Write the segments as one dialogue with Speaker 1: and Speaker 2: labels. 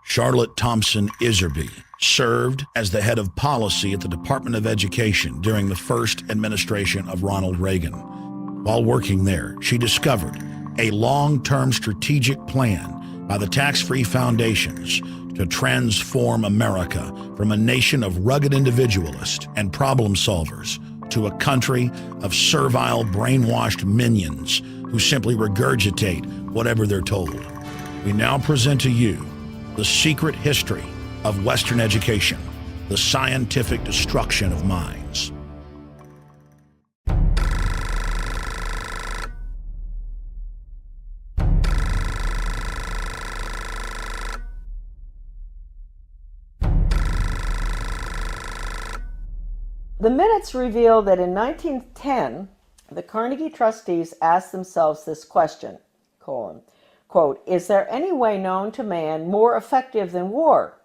Speaker 1: Charlotte Iserbyt served as the head of policy at the Department of Education during the first administration of Ronald Reagan. While working there, she discovered a long-term strategic plan by the tax-free foundations to transform America from a nation of rugged individualists and problem solvers to a country of servile, brainwashed minions who simply regurgitate whatever they're told. We now present to you the secret history of Western education, the scientific destruction of minds.
Speaker 2: The minutes reveal that in 1910, the Carnegie trustees asked themselves this question, quote, "Is there any way known to man more effective than war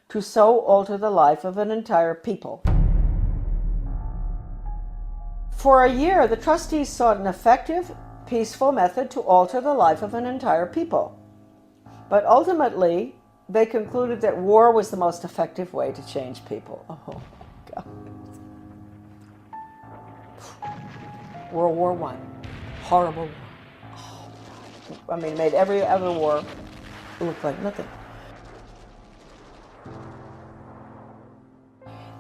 Speaker 2: to so alter the life of an entire people?" For a year, the trustees sought an effective, peaceful method to alter the life of an entire people. But ultimately, they concluded that war was the most effective way to change people. Oh, God. World War I, horrible war. Oh, God. I mean, it made every other war look like nothing.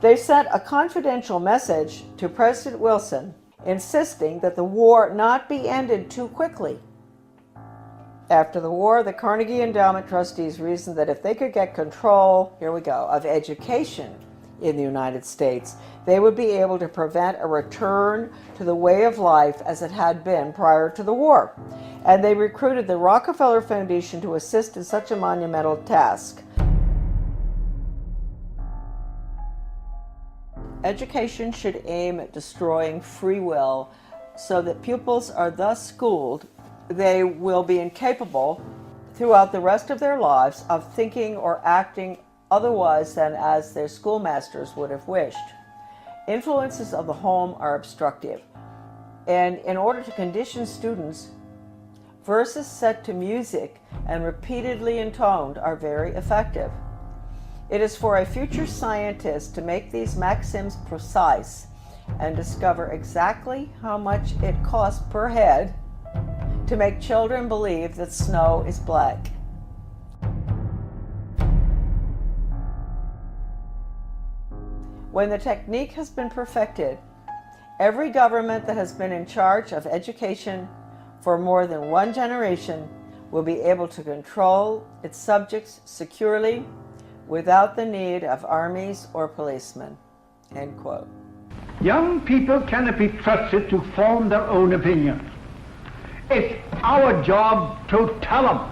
Speaker 2: They sent a confidential message to President Wilson insisting that the war not be ended too quickly. After the war, the Carnegie Endowment trustees reasoned that if they could get control, here we go, of education in the United States, they would be able to prevent a return to the way of life as it had been prior to the war. And they recruited the Rockefeller Foundation to assist in such a monumental task. Education should aim at destroying free will so that pupils are thus schooled they will be incapable throughout the rest of their lives of thinking or acting otherwise than as their schoolmasters would have wished. Influences of the home are obstructive, and in order to condition students, verses set to music and repeatedly intoned are very effective. It is for a future scientist to make these maxims precise and discover exactly how much it costs per head to make children believe that snow is black. When the technique has been perfected, every government that has been in charge of education for more than one generation will be able to control its subjects securely without the need of armies or policemen." End quote.
Speaker 3: Young people cannot be trusted to form their own opinions. It's our job to tell them.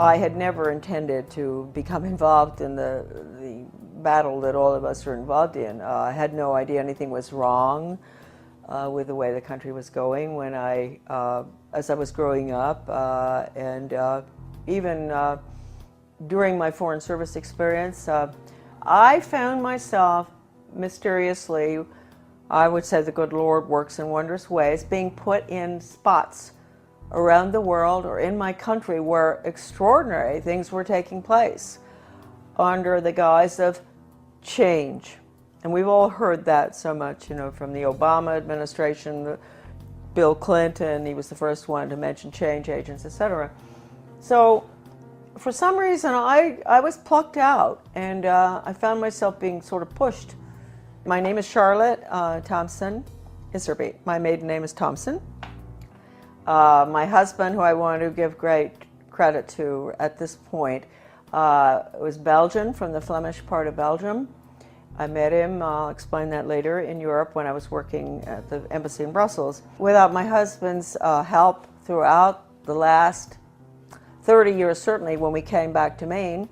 Speaker 2: I had never intended to become involved in the battle that all of us are involved in. I had no idea anything was wrong with the way the country was going when as I was growing up, and even during my Foreign Service experience, I found myself mysteriously, I would say the good Lord works in wondrous ways, being put in spots around the world or in my country where extraordinary things were taking place under the guise of change. And we've all heard that so much, you know, from the Obama administration, Bill Clinton, he was the first one to mention change agents, etc. So for some reason I was plucked out, and I found myself being sort of pushed. My name is Charlotte Iserbyt. My maiden name is Thompson. My husband, who I want to give great credit to at this point, was Belgian, from the Flemish part of Belgium. I met him, I'll explain that later, in Europe when I was working at the embassy in Brussels. Without my husband's help throughout the last 30 years, certainly when we came back to Maine,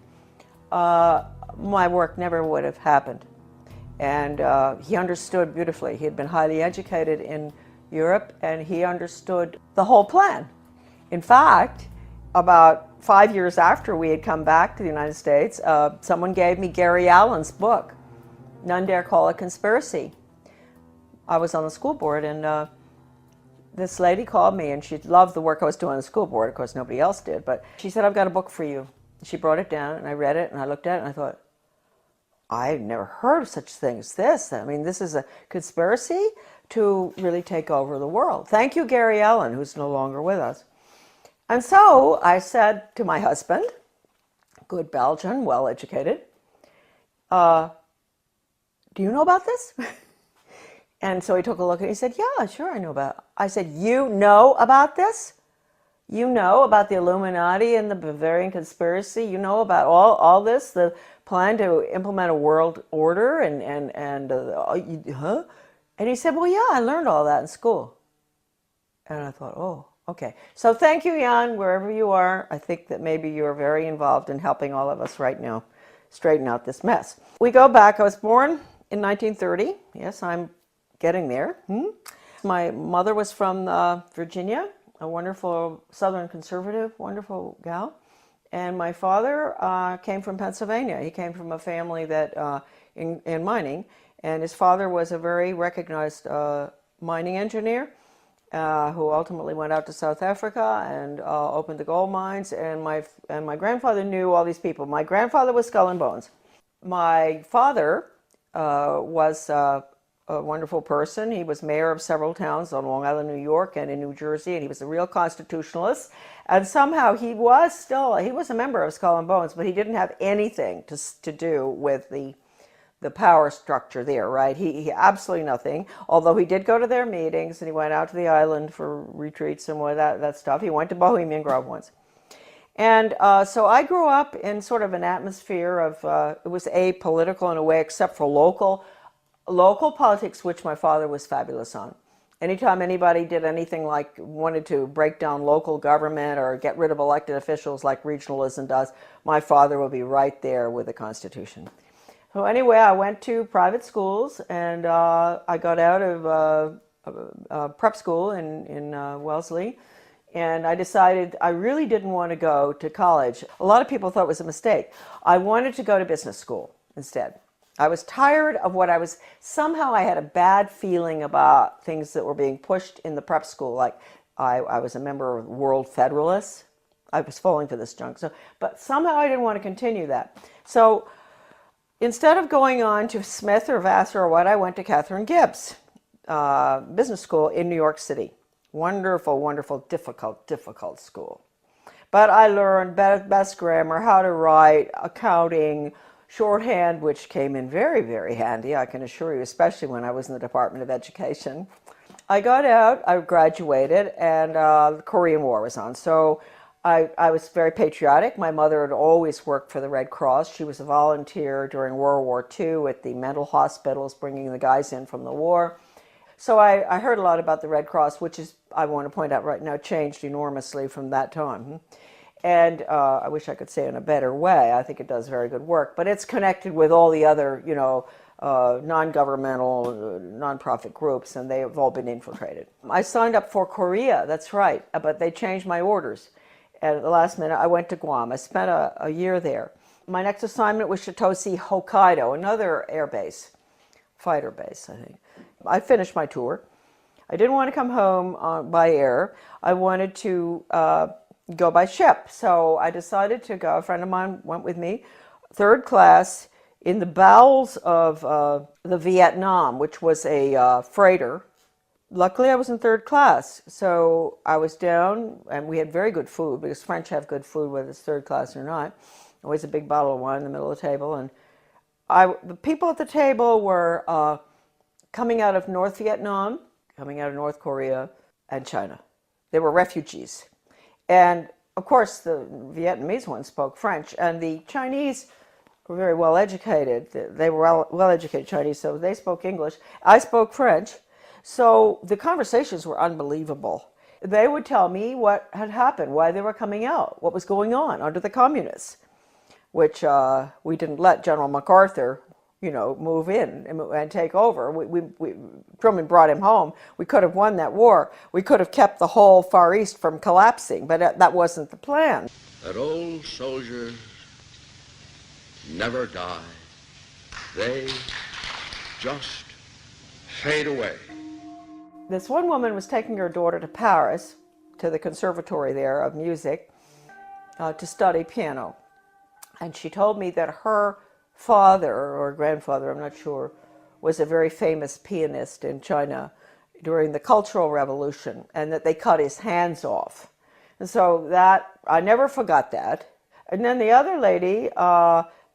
Speaker 2: my work never would have happened. And he understood beautifully. He had been highly educated in Europe, and he understood the whole plan. In fact, about 5 years after we had come back to the United States, someone gave me Gary Allen's book, None Dare Call It Conspiracy. I was on the school board, and this lady called me, and she loved the work I was doing on the school board. Of course, nobody else did, but she said, I've got a book for you. She brought it down, and I read it, and I looked at it, and I thought, I've never heard of such thing as this. I mean, this is a conspiracy to really take over the world. Thank you, Gary Allen, who's no longer with us. And so I said to my husband, good Belgian, well-educated, do you know about this? And so he took a look and he said, yeah, sure, I know about it. I said, you know about this? You know about the Illuminati and the Bavarian conspiracy? You know about all this, the plan to implement a world order huh? And he said, well, yeah, I learned all that in school. And I thought, oh, okay. So thank you, Jan, wherever you are. I think that maybe you're very involved in helping all of us right now straighten out this mess. We go back. I was born in 1930. Yes, I'm getting there. My mother was from Virginia, a wonderful Southern conservative, wonderful gal. And my father came from Pennsylvania. He came from a family that in mining, and his father was a very recognized mining engineer who ultimately went out to South Africa and opened the gold mines. And my grandfather knew all these people. My grandfather was Skull and Bones. My father was a wonderful person. He was mayor of several towns on Long Island, New York, and in New Jersey, and he was a real constitutionalist. And somehow he was a member of Skull and Bones, but he didn't have anything to do with the power structure there, right? He absolutely nothing, although he did go to their meetings, and he went out to the island for retreats and what that stuff. He went to Bohemian Grove once. And so I grew up in sort of an atmosphere of, it was apolitical in a way, except for local politics, which my father was fabulous on. Anytime anybody did anything like wanted to break down local government or get rid of elected officials like regionalism does, my father would be right there with the Constitution. So anyway, I went to private schools, and I got out of prep school in Wellesley, and I decided I really didn't want to go to college. A lot of people thought it was a mistake. I wanted to go to business school instead. I was tired of somehow I had a bad feeling about things that were being pushed in the prep school. Like I was a member of World Federalists. I was falling for this junk. But somehow I didn't want to continue that. So instead of going on to Smith or Vassar or what, I went to Catherine Gibbs Business School in New York City. Wonderful, wonderful, difficult school. But I learned best grammar, how to write, accounting, shorthand, which came in very, very handy, I can assure you, especially when I was in the Department of Education. I got out, I graduated, and the Korean War was on. So I was very patriotic. My mother had always worked for the Red Cross. She was a volunteer during World War II at the mental hospitals, bringing the guys in from the war. So I heard a lot about the Red Cross, which is, I want to point out right now, changed enormously from that time. And I wish I could say in a better way. I think it does very good work. But it's connected with all the other, non-governmental, nonprofit groups, and they have all been infiltrated. I signed up for Korea, that's right, but they changed my orders. At the last minute, I went to Guam. I spent a year there. My next assignment was Shitoshi, Hokkaido, another air base, fighter base, I think. I finished my tour. I didn't want to come home by air. I wanted to go by ship. So I decided to go. A friend of mine went with me, third class, in the bowels of the Vietnam, which was a freighter. Luckily, I was in third class. So I was down, and we had very good food, because French have good food, whether it's third class or not. Always a big bottle of wine in the middle of the table. And the people at the table were coming out of North Vietnam, coming out of North Korea, and China. They were refugees. And, of course, the Vietnamese ones spoke French, and the Chinese were very well educated. They were well educated Chinese, so they spoke English. I spoke French, so the conversations were unbelievable. They would tell me what had happened, why they were coming out, what was going on under the communists, which we didn't let General MacArthur, move in and take over. Truman brought him home. We could have won that war. We could have kept the whole Far East from collapsing, but that wasn't the plan.
Speaker 4: That old soldiers never die. They just fade away.
Speaker 2: This one woman was taking her daughter to Paris, to the conservatory there of music, to study piano. And she told me that her father, or grandfather, I'm not sure, was a very famous pianist in China during the Cultural Revolution, and that they cut his hands off. And so that, I never forgot that. And then the other lady,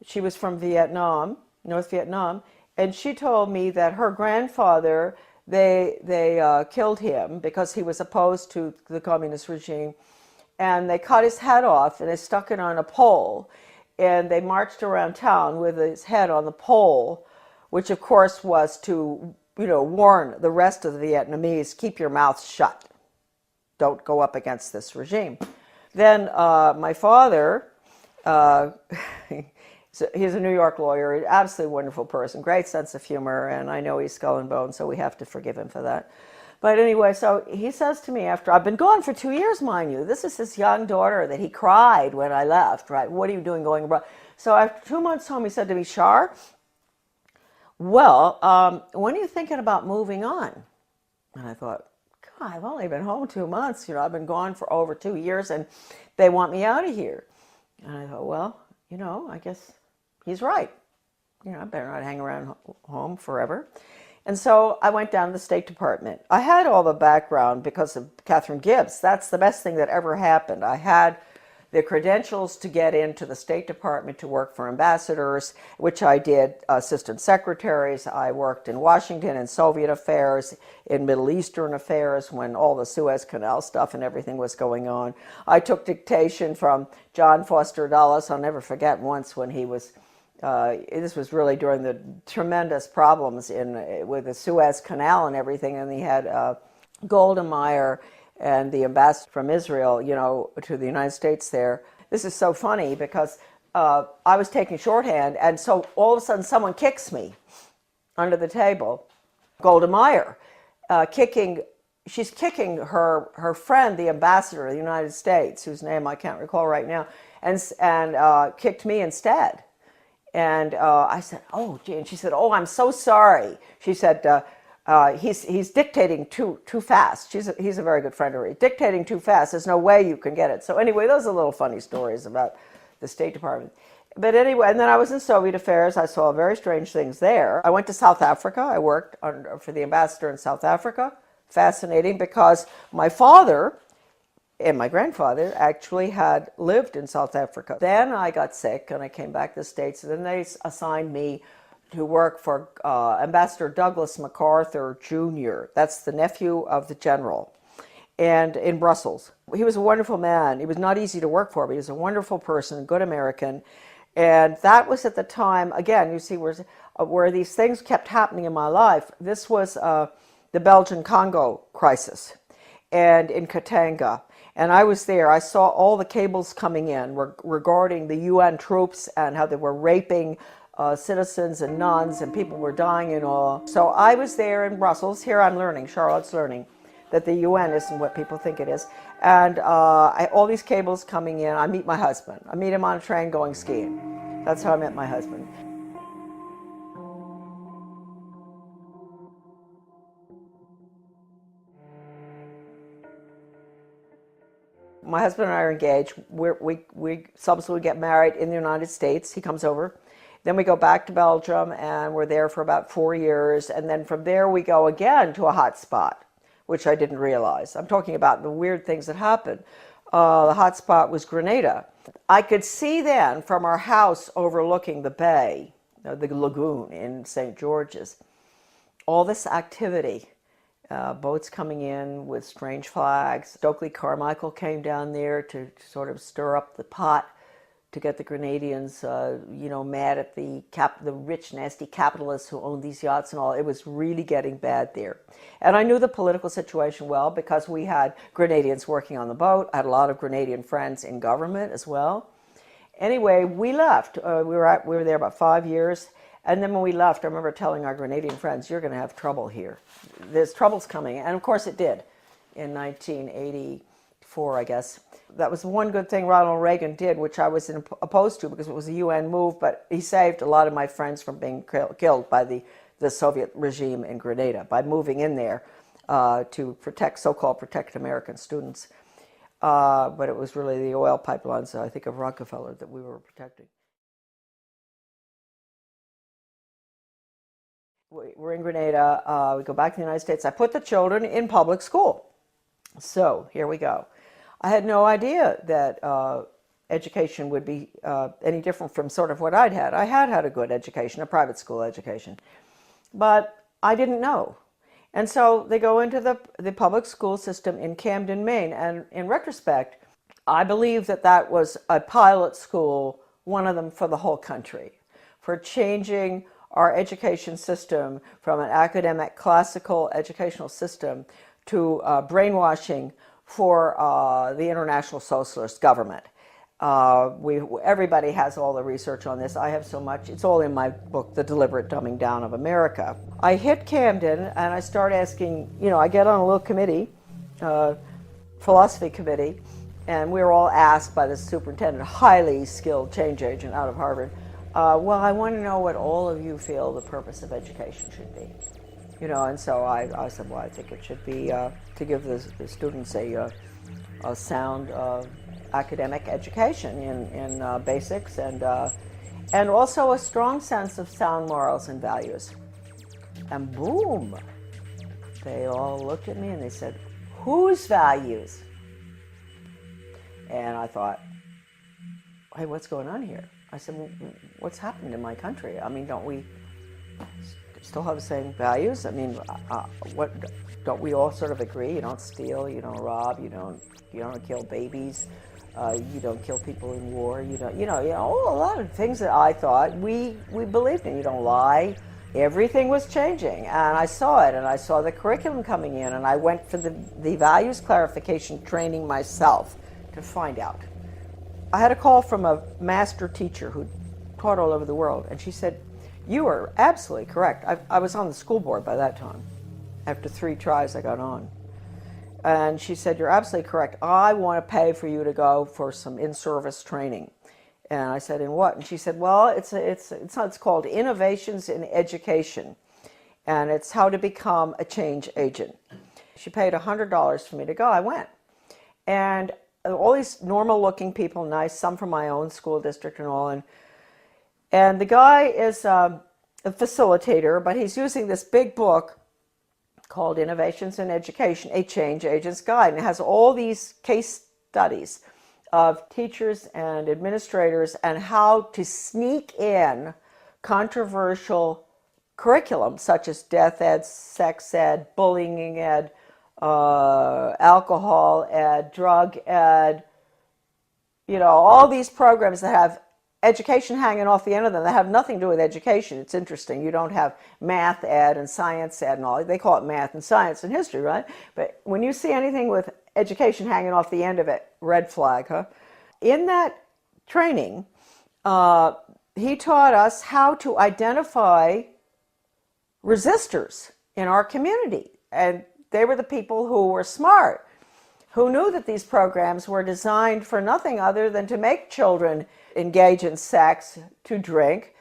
Speaker 2: she was from Vietnam, North Vietnam, and she told me that her grandfather, they killed him because he was opposed to the communist regime, and they cut his head off and they stuck it on a pole, and they marched around town with his head on the pole, which of course was to, warn the rest of the Vietnamese, keep your mouths shut. Don't go up against this regime. Then my father, he's a New York lawyer, an absolutely wonderful person, great sense of humor, and I know he's skull and bone, so we have to forgive him for that. But anyway, so he says to me after, I've been gone for 2 years, mind you. This is his young daughter that he cried when I left, right? What are you doing going abroad? So after 2 months home, he said to me, Char, well, when are you thinking about moving on? And I thought, God, I've only been home 2 months. I've been gone for over 2 years, and they want me out of here. And I thought, well, I guess he's right. I better not hang around home forever. And so I went down to the State Department. I had all the background because of Catherine Gibbs. That's the best thing that ever happened. I had the credentials to get into the State Department to work for ambassadors, which I did, assistant secretaries. I worked in Washington in Soviet affairs, in Middle Eastern affairs when all the Suez Canal stuff and everything was going on. I took dictation from John Foster Dulles. I'll never forget once when he was this was really during the tremendous problems with the Suez Canal and everything, and he had Golda Meir and the ambassador from Israel, to the United States there. This is so funny because I was taking shorthand, and so all of a sudden someone kicks me under the table. Golda Meir, she's kicking her friend, the ambassador of the United States, whose name I can't recall right now, and kicked me instead. And I said, oh, gee. And she said, oh, I'm so sorry. She said, he's dictating too fast. He's a very good friend of hers. Dictating too fast. There's no way you can get it. So anyway, those are little funny stories about the State Department. But anyway, and then I was in Soviet affairs. I saw very strange things there. I went to South Africa. I worked for the ambassador in South Africa. Fascinating, because my father and my grandfather actually had lived in South Africa. Then I got sick and I came back to the States, and then they assigned me to work for Ambassador Douglas MacArthur Jr. That's the nephew of the general, and in Brussels. He was a wonderful man. He was not easy to work for, but he was a wonderful person, good American. And that was at the time, again, you see where these things kept happening in my life. This was the Belgian-Congo crisis, and in Katanga. And I was there. I saw all the cables coming in regarding the UN troops and how they were raping citizens and nuns, and people were dying and all. So I was there in Brussels. Here I'm learning, Charlotte's learning, that the UN isn't what people think it is. And all these cables coming in. I meet my husband. I meet him on a train going skiing. That's how I met my husband. My husband and I are engaged. We subsequently get married in the United States. He comes over. Then we go back to Belgium, and we're there for about 4 years. And then from there we go again to a hot spot, which I didn't realize. I'm talking about the weird things that happened. The hot spot was Grenada. I could see then from our house overlooking the bay, the lagoon in St. George's, all this activity. Boats coming in with strange flags. Stokely Carmichael came down there to sort of stir up the pot to get the Grenadians, mad at the rich, nasty capitalists who owned these yachts and all. It was really getting bad there. And I knew the political situation well because we had Grenadians working on the boat. I had a lot of Grenadian friends in government as well. Anyway, we left. We were there about 5 years. And then when we left, I remember telling our Grenadian friends, you're going to have trouble here. There's troubles coming. And of course it did in 1984, I guess. That was one good thing Ronald Reagan did, which I was opposed to because it was a UN move, but he saved a lot of my friends from being killed by the Soviet regime in Grenada by moving in there to protect, so-called protect American students. But it was really the oil pipelines, I think, of Rockefeller that we were protecting. We're in Grenada. We go back to the United States. I put the children in public school. So here we go. I had no idea that education would be any different from sort of what I'd had. I had had a good education, a private school education, but I didn't know. And so they go into the public school system in Camden, Maine. And in retrospect, I believe that that was a pilot school, one of them for the whole country, for changing our education system from an academic, classical educational system to brainwashing for the international socialist government. Everybody has all the research on this. I have so much. It's all in my book, The Deliberate Dumbing Down of America. I hit Camden and I start asking, I get on a little committee, philosophy committee, and we were all asked by the superintendent, highly skilled change agent out of Harvard, well, I want to know what all of you feel the purpose of education should be. And so I said, well, I think it should be to give the students a sound academic education in basics and also a strong sense of sound morals and values. And boom, they all looked at me and they said, whose values? And I thought, hey, what's going on here? I said, well, what's happened in my country? I mean, don't we still have the same values? I mean, what don't we all sort of agree? You don't steal, you don't rob, you don't kill babies, you don't kill people in war, you don't, a lot of things that I thought we believed in. You don't lie. Everything was changing, and I saw it, and I saw the curriculum coming in, and I went for the values clarification training myself to find out. I had a call from a master teacher who taught all over the world, and she said, you are absolutely correct. I was on the school board by that time. After 3 tries, I got on. And she said, you're absolutely correct. I want to pay for you to go for some in-service training. And I said, in what? And she said, well, it's called Innovations in Education, and it's how to become a change agent. She paid $100 for me to go. I went. And all these normal-looking people, nice, some from my own school district and all, and the guy is a facilitator, but he's using this big book called Innovations in Education, a Change Agent's Guide. And it has all these case studies of teachers and administrators and how to sneak in controversial curriculum such as death ed, sex ed, bullying ed, alcohol ed, drug ed, all these programs that have education hanging off the end of them that have nothing to do with education. It's interesting. You don't have math ed and science ed and all. They call it math and science and history, right? But when you see anything with education hanging off the end of it, red flag, huh? In that training, he taught us how to identify resistors in our community. And they were the people who were smart, who knew that these programs were designed for nothing other than to make children engage in sex, to drink,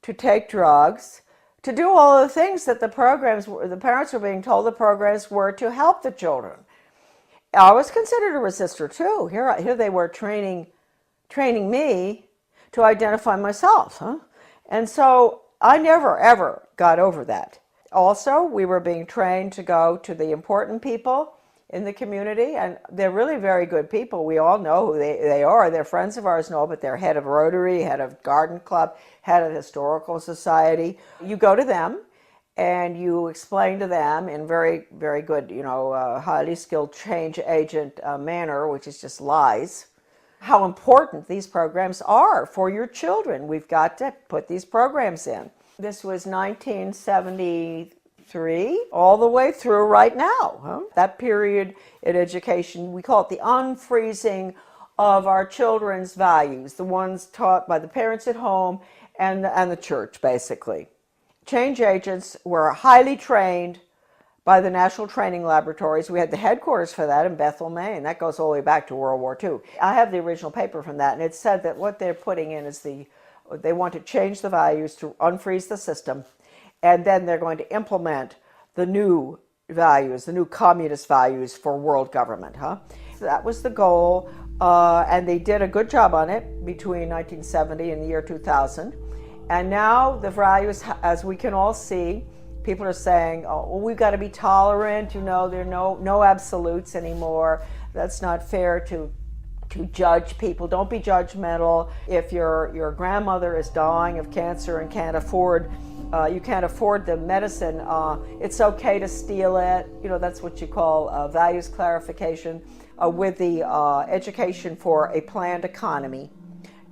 Speaker 2: to take drugs, to do all the things that the parents were being told the programs were to help the children. I was considered a resistor too. Here they were training me to identify myself, huh? And so I never, ever got over that. Also, we were being trained to go to the important people in the community, and they're really very good people. We all know who they are. They're friends of ours and all, but they're head of Rotary, head of Garden Club, head of Historical Society. You go to them and you explain to them in very, very good, highly skilled change agent manner, which is just lies, how important these programs are for your children. We've got to put these programs in. This was 1973, all the way through right now. Huh? That period in education, we call it the unfreezing of our children's values, the ones taught by the parents at home and the church, basically. Change agents were highly trained by the National Training Laboratories. We had the headquarters for that in Bethel, Maine. That goes all the way back to World War II. I have the original paper from that, and it said that what they're putting in is they want to change the values to unfreeze the system, and then they're going to implement the new values, the new communist values for world government. So that was the goal, and they did a good job on it between 1970 and the year 2000. And now the values, as we can all see, people are saying, oh, well, we've got to be tolerant, there are no absolutes anymore. That's not fair to judge people. Don't be judgmental. If your grandmother is dying of cancer and you can't afford the medicine, it's okay to steal it. That's what you call values clarification with the education for a planned economy,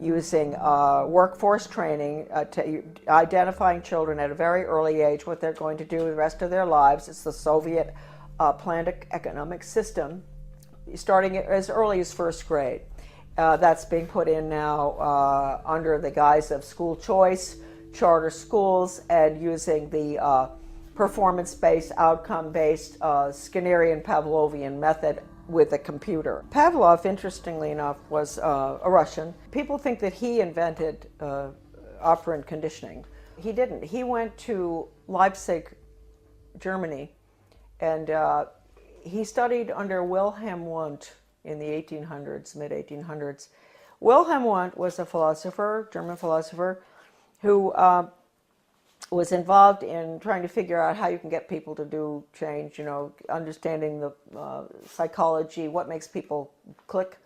Speaker 2: using workforce training, identifying children at a very early age, what they're going to do the rest of their lives. It's the Soviet planned economic system, starting as early as first grade. That's being put in now under the guise of school choice, charter schools, and using the performance-based, outcome-based Skinnerian Pavlovian method with a computer. Pavlov, interestingly enough, was a Russian. People think that he invented operant conditioning. He didn't. He went to Leipzig, Germany, and he studied under Wilhelm Wundt in the 1800s, mid-1800s. Wilhelm Wundt was a philosopher, German philosopher, who was involved in trying to figure out how you can get people to do change, understanding the psychology, what makes people click,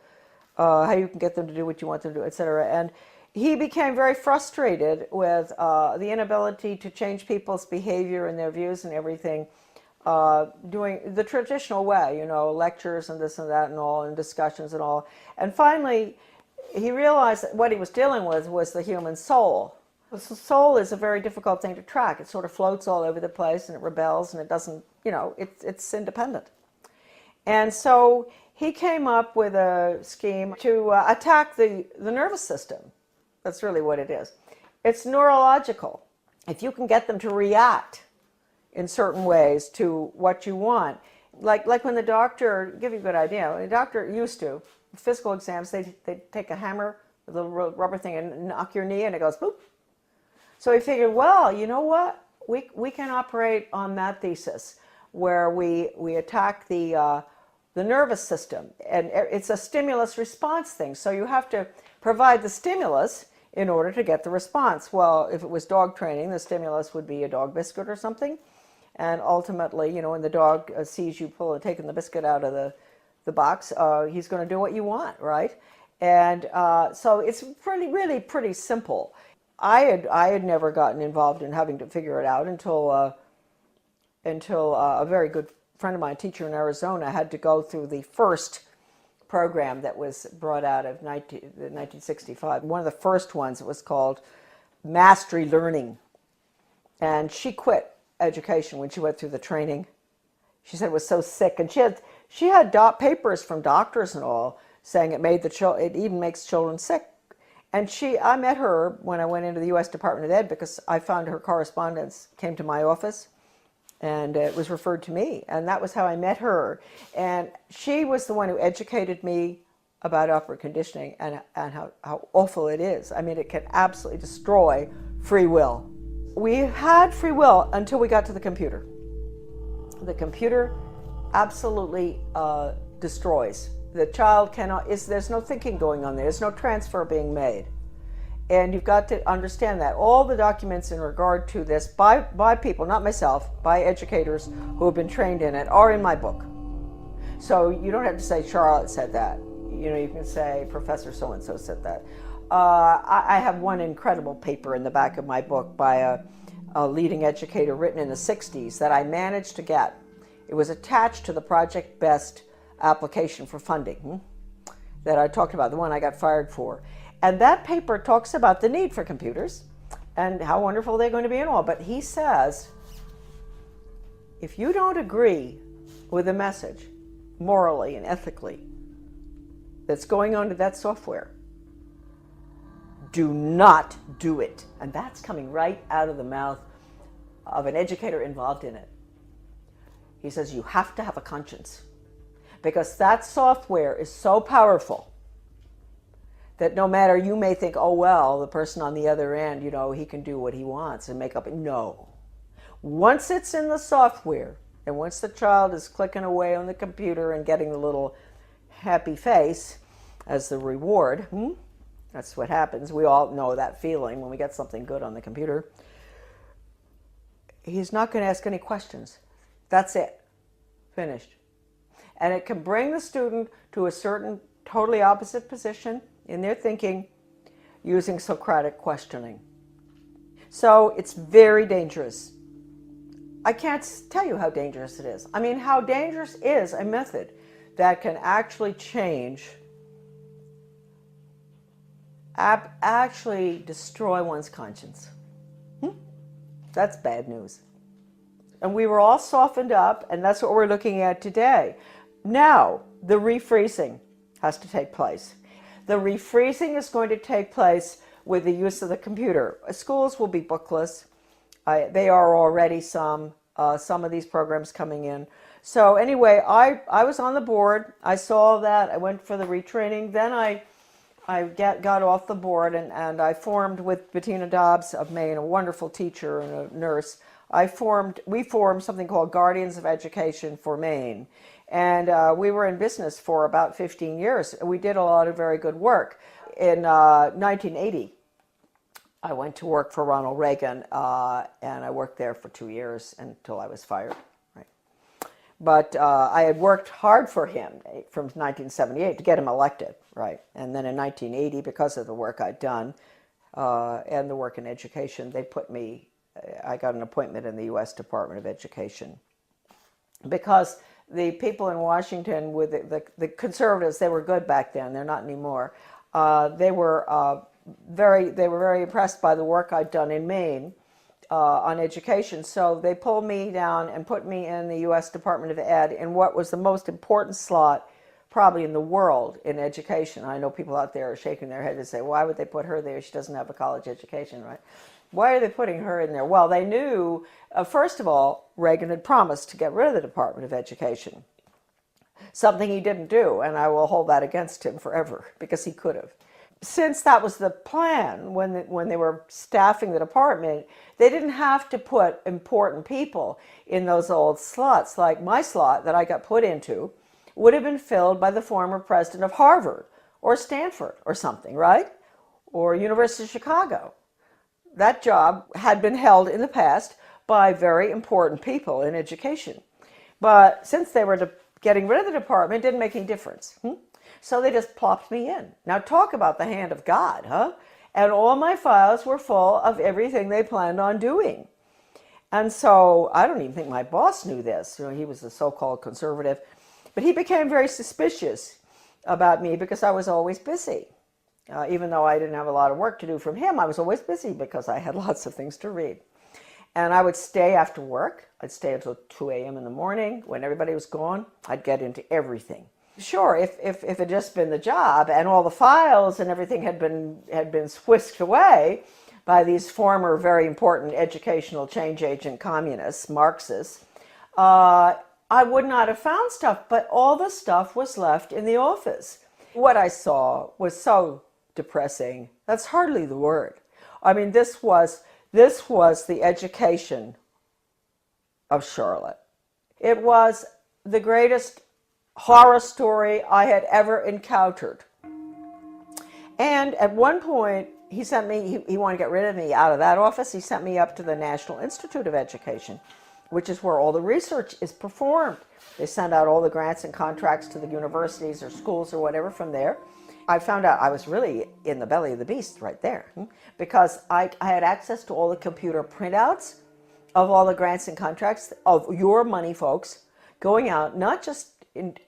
Speaker 2: how you can get them to do what you want them to do, etc. And he became very frustrated with the inability to change people's behavior and their views and everything, doing the traditional way, lectures and this and that and all, and discussions and all. And finally, he realized that what he was dealing with was the human soul. The soul is a very difficult thing to track. It sort of floats all over the place, and it rebels, and it doesn't, it's independent. And so he came up with a scheme to attack the nervous system. That's really what it is. It's neurological. If you can get them to react in certain ways to what you want, like when the doctor, give you a good idea, the doctor used to, physical exams, they'd take a hammer, a little rubber thing, and knock your knee, and it goes boop. So he figured, well, you know what? We can operate on that thesis where we attack the nervous system, and it's a stimulus response thing. So you have to provide the stimulus in order to get the response. Well, if it was dog training, the stimulus would be a dog biscuit or something, and ultimately, when the dog sees you taking the biscuit out of the box, he's going to do what you want, right? And so it's really pretty simple. I had never gotten involved in having to figure it out until a very good friend of mine, a teacher in Arizona, had to go through the first program that was brought out of 1965. One of the first ones, it was called Mastery Learning. And she quit education when she went through the training. She said it was so sick, and she had papers from doctors and all saying it even makes children sick. And I met her when I went into the U.S. Department of Ed, because I found her correspondence came to my office, and it was referred to me. And that was how I met her. And she was the one who educated me about operant conditioning and how awful it is. I mean, it can absolutely destroy free will. We had free will until we got to the computer. The computer absolutely destroys. The child there's no thinking going on there. There's no transfer being made. And you've got to understand that. All the documents in regard to this by people, not myself, by educators who have been trained in it, are in my book. So you don't have to say Charlotte said that. You can say Professor so-and-so said that. I have one incredible paper in the back of my book by a leading educator written in the 60s that I managed to get. It was attached to the Project Best application for funding that I talked about, the one I got fired for. And that paper talks about the need for computers and how wonderful they're going to be and all. But he says, if you don't agree with the message morally and ethically that's going on to that software, Do not do it. And that's coming right out of the mouth of an educator involved in it. He says, you have to have a conscience, because that software is so powerful that no matter, you may think, oh, well, the person on the other end, you know, he can do what he wants and make up. No. Once it's in the software, and once the child is clicking away on the computer and getting the little happy face as the reward, that's what happens. We all know that feeling when we get something good on the computer. He's not going to ask any questions. That's it. Finished. And it can bring the student to a certain totally opposite position in their thinking using Socratic questioning. So it's very dangerous. I can't tell you how dangerous it is. I mean, how dangerous is a method that can actually change, actually destroy one's conscience. That's bad news. And we were all softened up, and that's what we're looking at today. Now, the refreezing has to take place. The refreezing is going to take place with the use of the computer. Schools will be bookless. They are already some of these programs coming in. So anyway, I was on the board. I saw that. I went for the retraining. Then I got off the board, and I formed with Bettina Dobbs of Maine, a wonderful teacher and a nurse. We formed something called Guardians of Education for Maine. And we were in business for about 15 years. We did a lot of very good work. In 1980, I went to work for Ronald Reagan, and I worked there for 2 years until I was fired. Right. But I had worked hard for him from 1978 to get him elected. Right. And then in 1980, because of the work I'd done and the work in education, I got an appointment in the U.S. Department of Education. Because the people in Washington, with the conservatives, they were good back then. They're not anymore. They were very impressed by the work I'd done in Maine on education. So they pulled me down and put me in the U.S. Department of Ed in what was the most important slot probably in the world in education. I know people out there are shaking their head and say, why would they put her there? She doesn't have a college education, right? Why are they putting her in there? Well, they knew, first of all, Reagan had promised to get rid of the Department of Education, something he didn't do, and I will hold that against him forever, because he could have. Since that was the plan, when they were staffing the department, they didn't have to put important people in those old slots. Like my slot that I got put into would have been filled by the former president of Harvard or Stanford or something, right? Or University of Chicago. That job had been held in the past by very important people in education. But since they were getting rid of the department, it didn't make any difference. So they just plopped me in. Now talk about the hand of God, huh? And all my files were full of everything they planned on doing. And so I don't even think my boss knew this. You know, he was a so-called conservative. But he became very suspicious about me because I was always busy. Even though I didn't have a lot of work to do from him, I was always busy because I had lots of things to read. And I would stay after work. I'd stay until 2 a.m. in the morning. When everybody was gone, I'd get into everything. Sure, if it had just been the job and all the files and everything had been whisked away by these former very important educational change agent communists, Marxists, I would not have found stuff, but all the stuff was left in the office. What I saw was so depressing. That's hardly the word. I mean, this was the education of Charlotte. It was the greatest horror story I had ever encountered. And at one point, he sent me, he wanted to get rid of me out of that office. He sent me up to the National Institute of Education, which is where all the research is performed. They send out all the grants and contracts to the universities or schools or whatever from there. I found out I was really in the belly of the beast right there, because I had access to all the computer printouts of all the grants and contracts of your money, folks, going out not just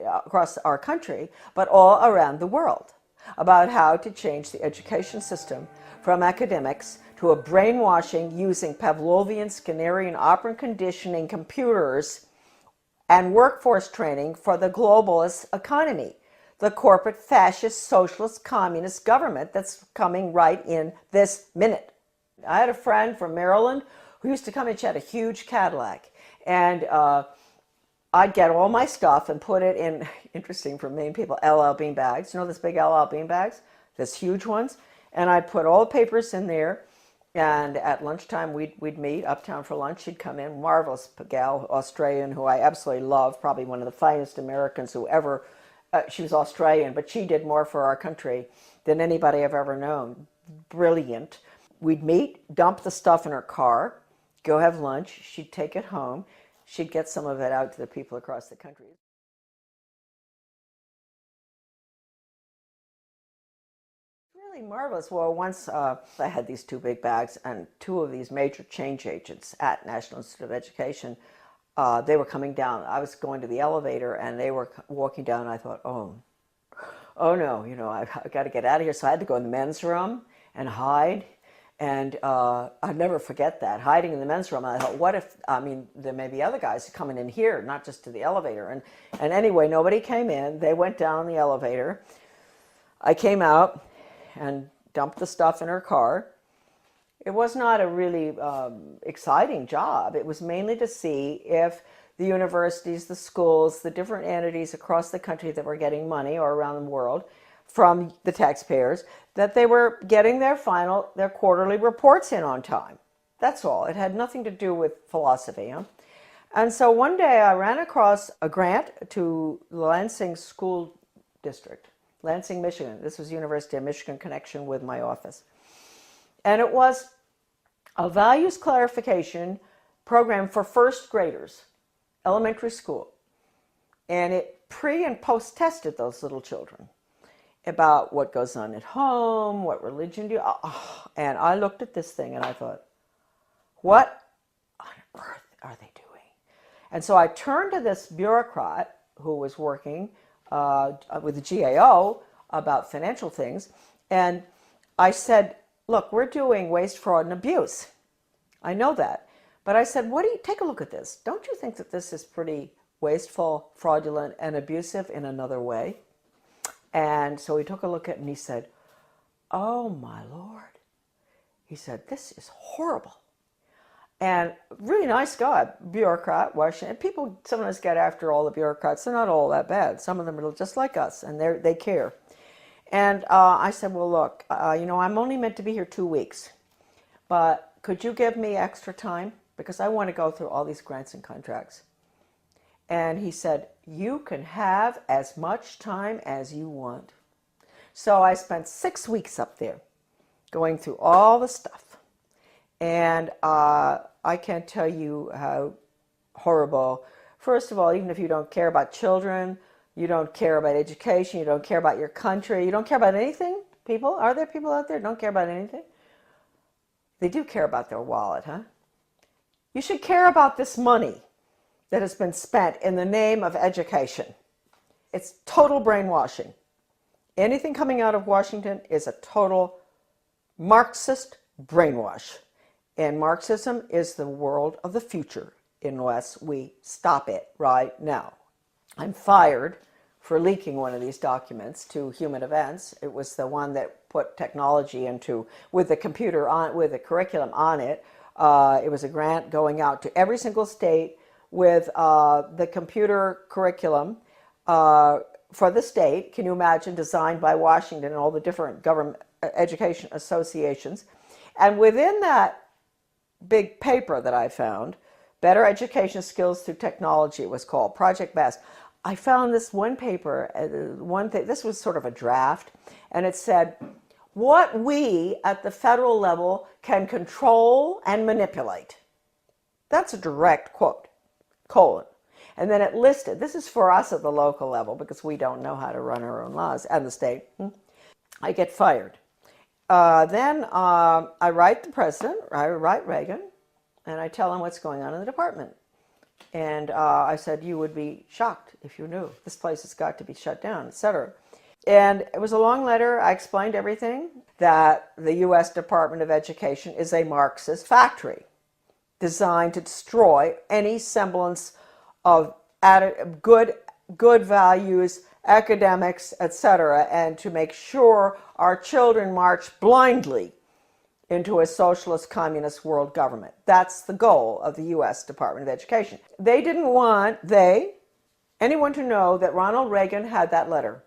Speaker 2: across our country, but all around the world, about how to change the education system from academics to a brainwashing using Pavlovian, Skinnerian, operant conditioning computers and workforce training for the globalist economy. the corporate fascist socialist communist government that's coming right in this minute. I had a friend from Maryland who used to come in. She had a huge Cadillac, and I'd get all my stuff and put it in, interesting for Maine people, LL bean bags. You know this big LL bean bags? This huge ones. And I'd put all the papers in there, and at lunchtime we'd meet uptown for lunch. She'd come in, marvelous gal, Australian, who I absolutely love, probably one of the finest Americans who ever, she was Australian, but she did more for our country than anybody I've ever known. Brilliant. We'd meet, dump the stuff in her car, go have lunch. She'd take it home. She'd get some of it out to the people across the country. Really marvelous. Well, once I had these two big bags, and two of these major change agents at National Institute of Education, they were coming down. I was going to the elevator, and they were walking down, and I thought, oh no, you know, I've got to get out of here. So I had to go in the men's room and hide. And I'd never forget that, hiding in the men's room. And I thought, what if, I mean, there may be other guys coming in here, not just to the elevator. And anyway, nobody came in. They went down the elevator. I came out and dumped the stuff in her car. It was not a really exciting job. It was mainly to see if the universities, the schools, the different entities across the country that were getting money, or around the world, from the taxpayers, that they were getting their quarterly reports in on time. That's all. It had nothing to do with philosophy. Huh? And so one day I ran across a grant to Lansing School District, Lansing, Michigan. This was University of Michigan connection with my office. And it was a values clarification program for first graders, elementary school. And it pre and post tested those little children about what goes on at home, what religion do you... And I looked at this thing and I thought, what on earth are they doing? And so I turned to this bureaucrat who was working with the GAO about financial things, and I said, look, we're doing waste, fraud, and abuse. I know that. But I said, take a look at this. Don't you think that this is pretty wasteful, fraudulent, and abusive in another way? And so he took a look at it and he said, oh my Lord. He said, this is horrible. And really nice guy, bureaucrat, Washington. People sometimes get after all the bureaucrats. They're not all that bad. Some of them are just like us, and they care. And I said, well, look, you know, I'm only meant to be here 2 weeks, but could you give me extra time? Because I want to go through all these grants and contracts. And he said, you can have as much time as you want. So I spent 6 weeks up there going through all the stuff. And I can't tell you how horrible. First of all, even if you don't care about children, you don't care about education, you don't care about your country, you don't care about anything, people? Are there people out there who don't care about anything? They do care about their wallet, huh? You should care about this money that has been spent in the name of education. It's total brainwashing. Anything coming out of Washington is a total Marxist brainwash. And Marxism is the world of the future unless we stop it right now. I'm fired for leaking one of these documents to Human Events. It was the one that put technology into, with the computer on, with the curriculum on it. It was a grant going out to every single state with the computer curriculum for the state. Can you imagine? Designed by Washington and all the different government education associations. And within that big paper that I found, Better Education Skills Through Technology, it was called, Project BEST. I found this one paper, this was sort of a draft, and it said, what we at the federal level can control and manipulate. That's a direct quote, colon. And then it listed, this is for us at the local level because we don't know how to run our own laws, and the state. I get fired. Then I write the president, I write Reagan, and I tell him what's going on in the department. And I said, you would be shocked if you knew. This place has got to be shut down, etc. And it was a long letter. I explained everything, that the U.S. Department of Education is a Marxist factory designed to destroy any semblance of good values academics, etc., and to make sure our children march blindly into a socialist communist world government. That's the goal of the U.S. Department of Education. They didn't want anyone to know that Ronald Reagan had that letter.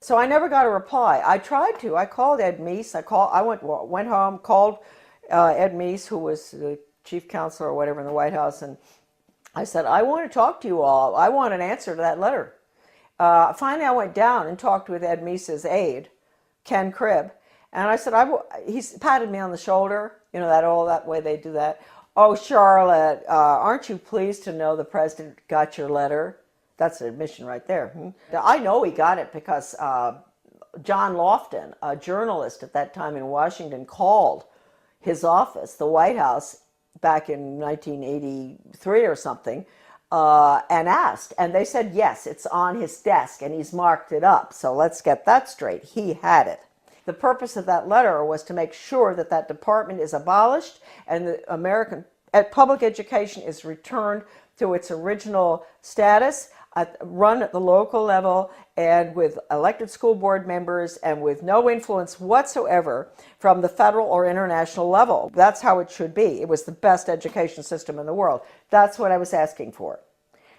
Speaker 2: So I never got a reply. I tried to. I called Ed Meese. I went home, called Ed Meese, who was the chief counselor or whatever in the White House, and I said, I want to talk to you all. I want an answer to that letter. Finally, I went down and talked with Ed Meese's aide, Ken Cribb, and I said, he patted me on the shoulder, you know, that way they do that. Oh, Charlotte, aren't you pleased to know the president got your letter? That's an admission right there. I know he got it because John Lofton, a journalist at that time in Washington, called his office, the White House, back in 1983 or something, and asked. And they said, yes, it's on his desk and he's marked it up. So let's get that straight. He had it. The purpose of that letter was to make sure that that department is abolished and the American public education is returned to its original status, run at the local level and with elected school board members and with no influence whatsoever from the federal or international level. That's how it should be. It was the best education system in the world. That's what I was asking for.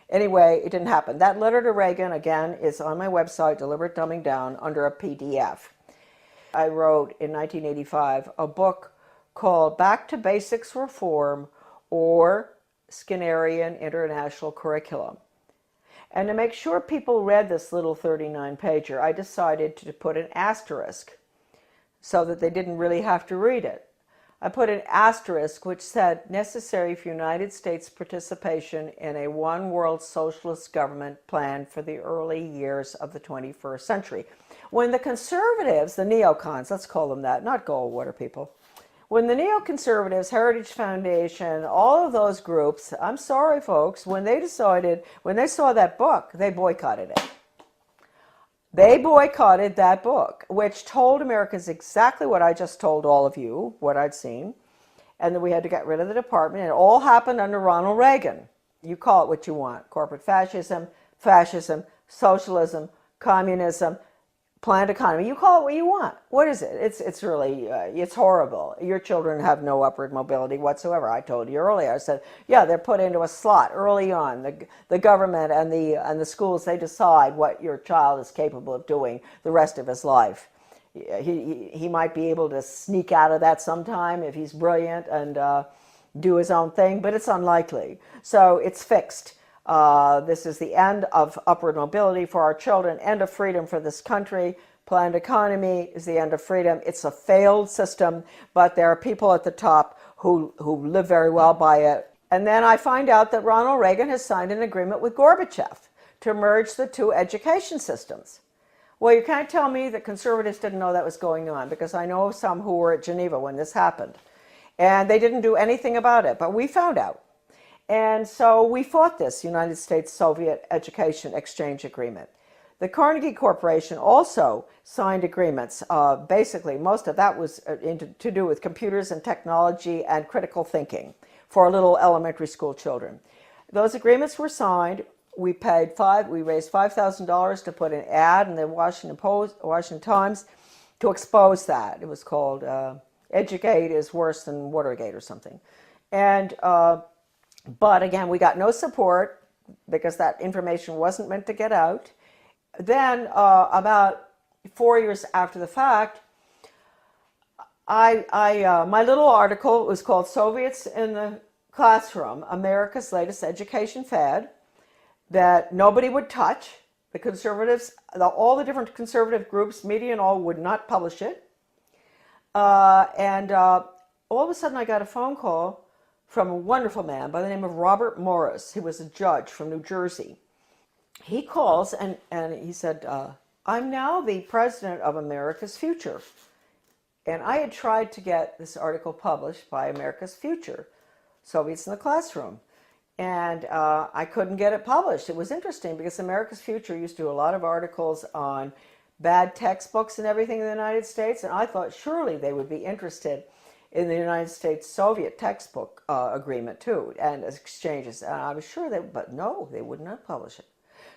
Speaker 2: Anyway, it didn't happen. That letter to Reagan, again, is on my website, Deliberate Dumbing Down, under a PDF. I wrote in 1985 a book called Back to Basics Reform or Skinnerian International Curriculum. And to make sure people read this little 39-pager, I decided to put an asterisk so that they didn't really have to read it. I put an asterisk which said, necessary for United States participation in a one-world socialist government plan for the early years of the 21st century. When the conservatives, the neocons, let's call them that, not Goldwater people, when the neoconservatives, Heritage Foundation, all of those groups, I'm sorry folks, when they saw that book, they boycotted it. They boycotted that book, which told Americans exactly what I just told all of you, what I'd seen, and that we had to get rid of the department. And it all happened under Ronald Reagan. You call it what you want, corporate fascism, socialism, communism, planned economy. You call it what you want. What is it? It's really, it's horrible. Your children have no upward mobility whatsoever. I told you earlier. I said, yeah, they're put into a slot early on. The government and the schools, they decide what your child is capable of doing the rest of his life. He might be able to sneak out of that sometime if he's brilliant and do his own thing, but it's unlikely. So it's fixed. This is the end of upward mobility for our children, end of freedom for this country. Planned economy is the end of freedom. It's a failed system, but there are people at the top who live very well by it. And then I find out that Ronald Reagan has signed an agreement with Gorbachev to merge the two education systems. Well, you can't tell me that conservatives didn't know that was going on, because I know some who were at Geneva when this happened. And they didn't do anything about it, but we found out. And so we fought this United States-Soviet Education Exchange Agreement. The Carnegie Corporation also signed agreements. Basically, most of that was to do with computers and technology and critical thinking for little elementary school children. Those agreements were signed. We raised $5,000 to put an ad in the Washington Times to expose that. It was called Educate is Worse Than Watergate or something. And but again, we got no support because that information wasn't meant to get out. Then about 4 years after the fact, my little article was called Soviets in the Classroom, America's Latest Education Fad, that nobody would touch. The conservatives, all the different conservative groups, media and all, would not publish it. And all of a sudden I got a phone call from a wonderful man by the name of Robert Morris. He was a judge from New Jersey. He calls and he said, I'm now the president of America's Future. And I had tried to get this article published by America's Future, Soviets in the Classroom. And I couldn't get it published. It was interesting because America's Future used to do a lot of articles on bad textbooks and everything in the United States. And I thought surely they would be interested in the United States-Soviet textbook agreement too, and exchanges. And I was sure but no, they would not publish it.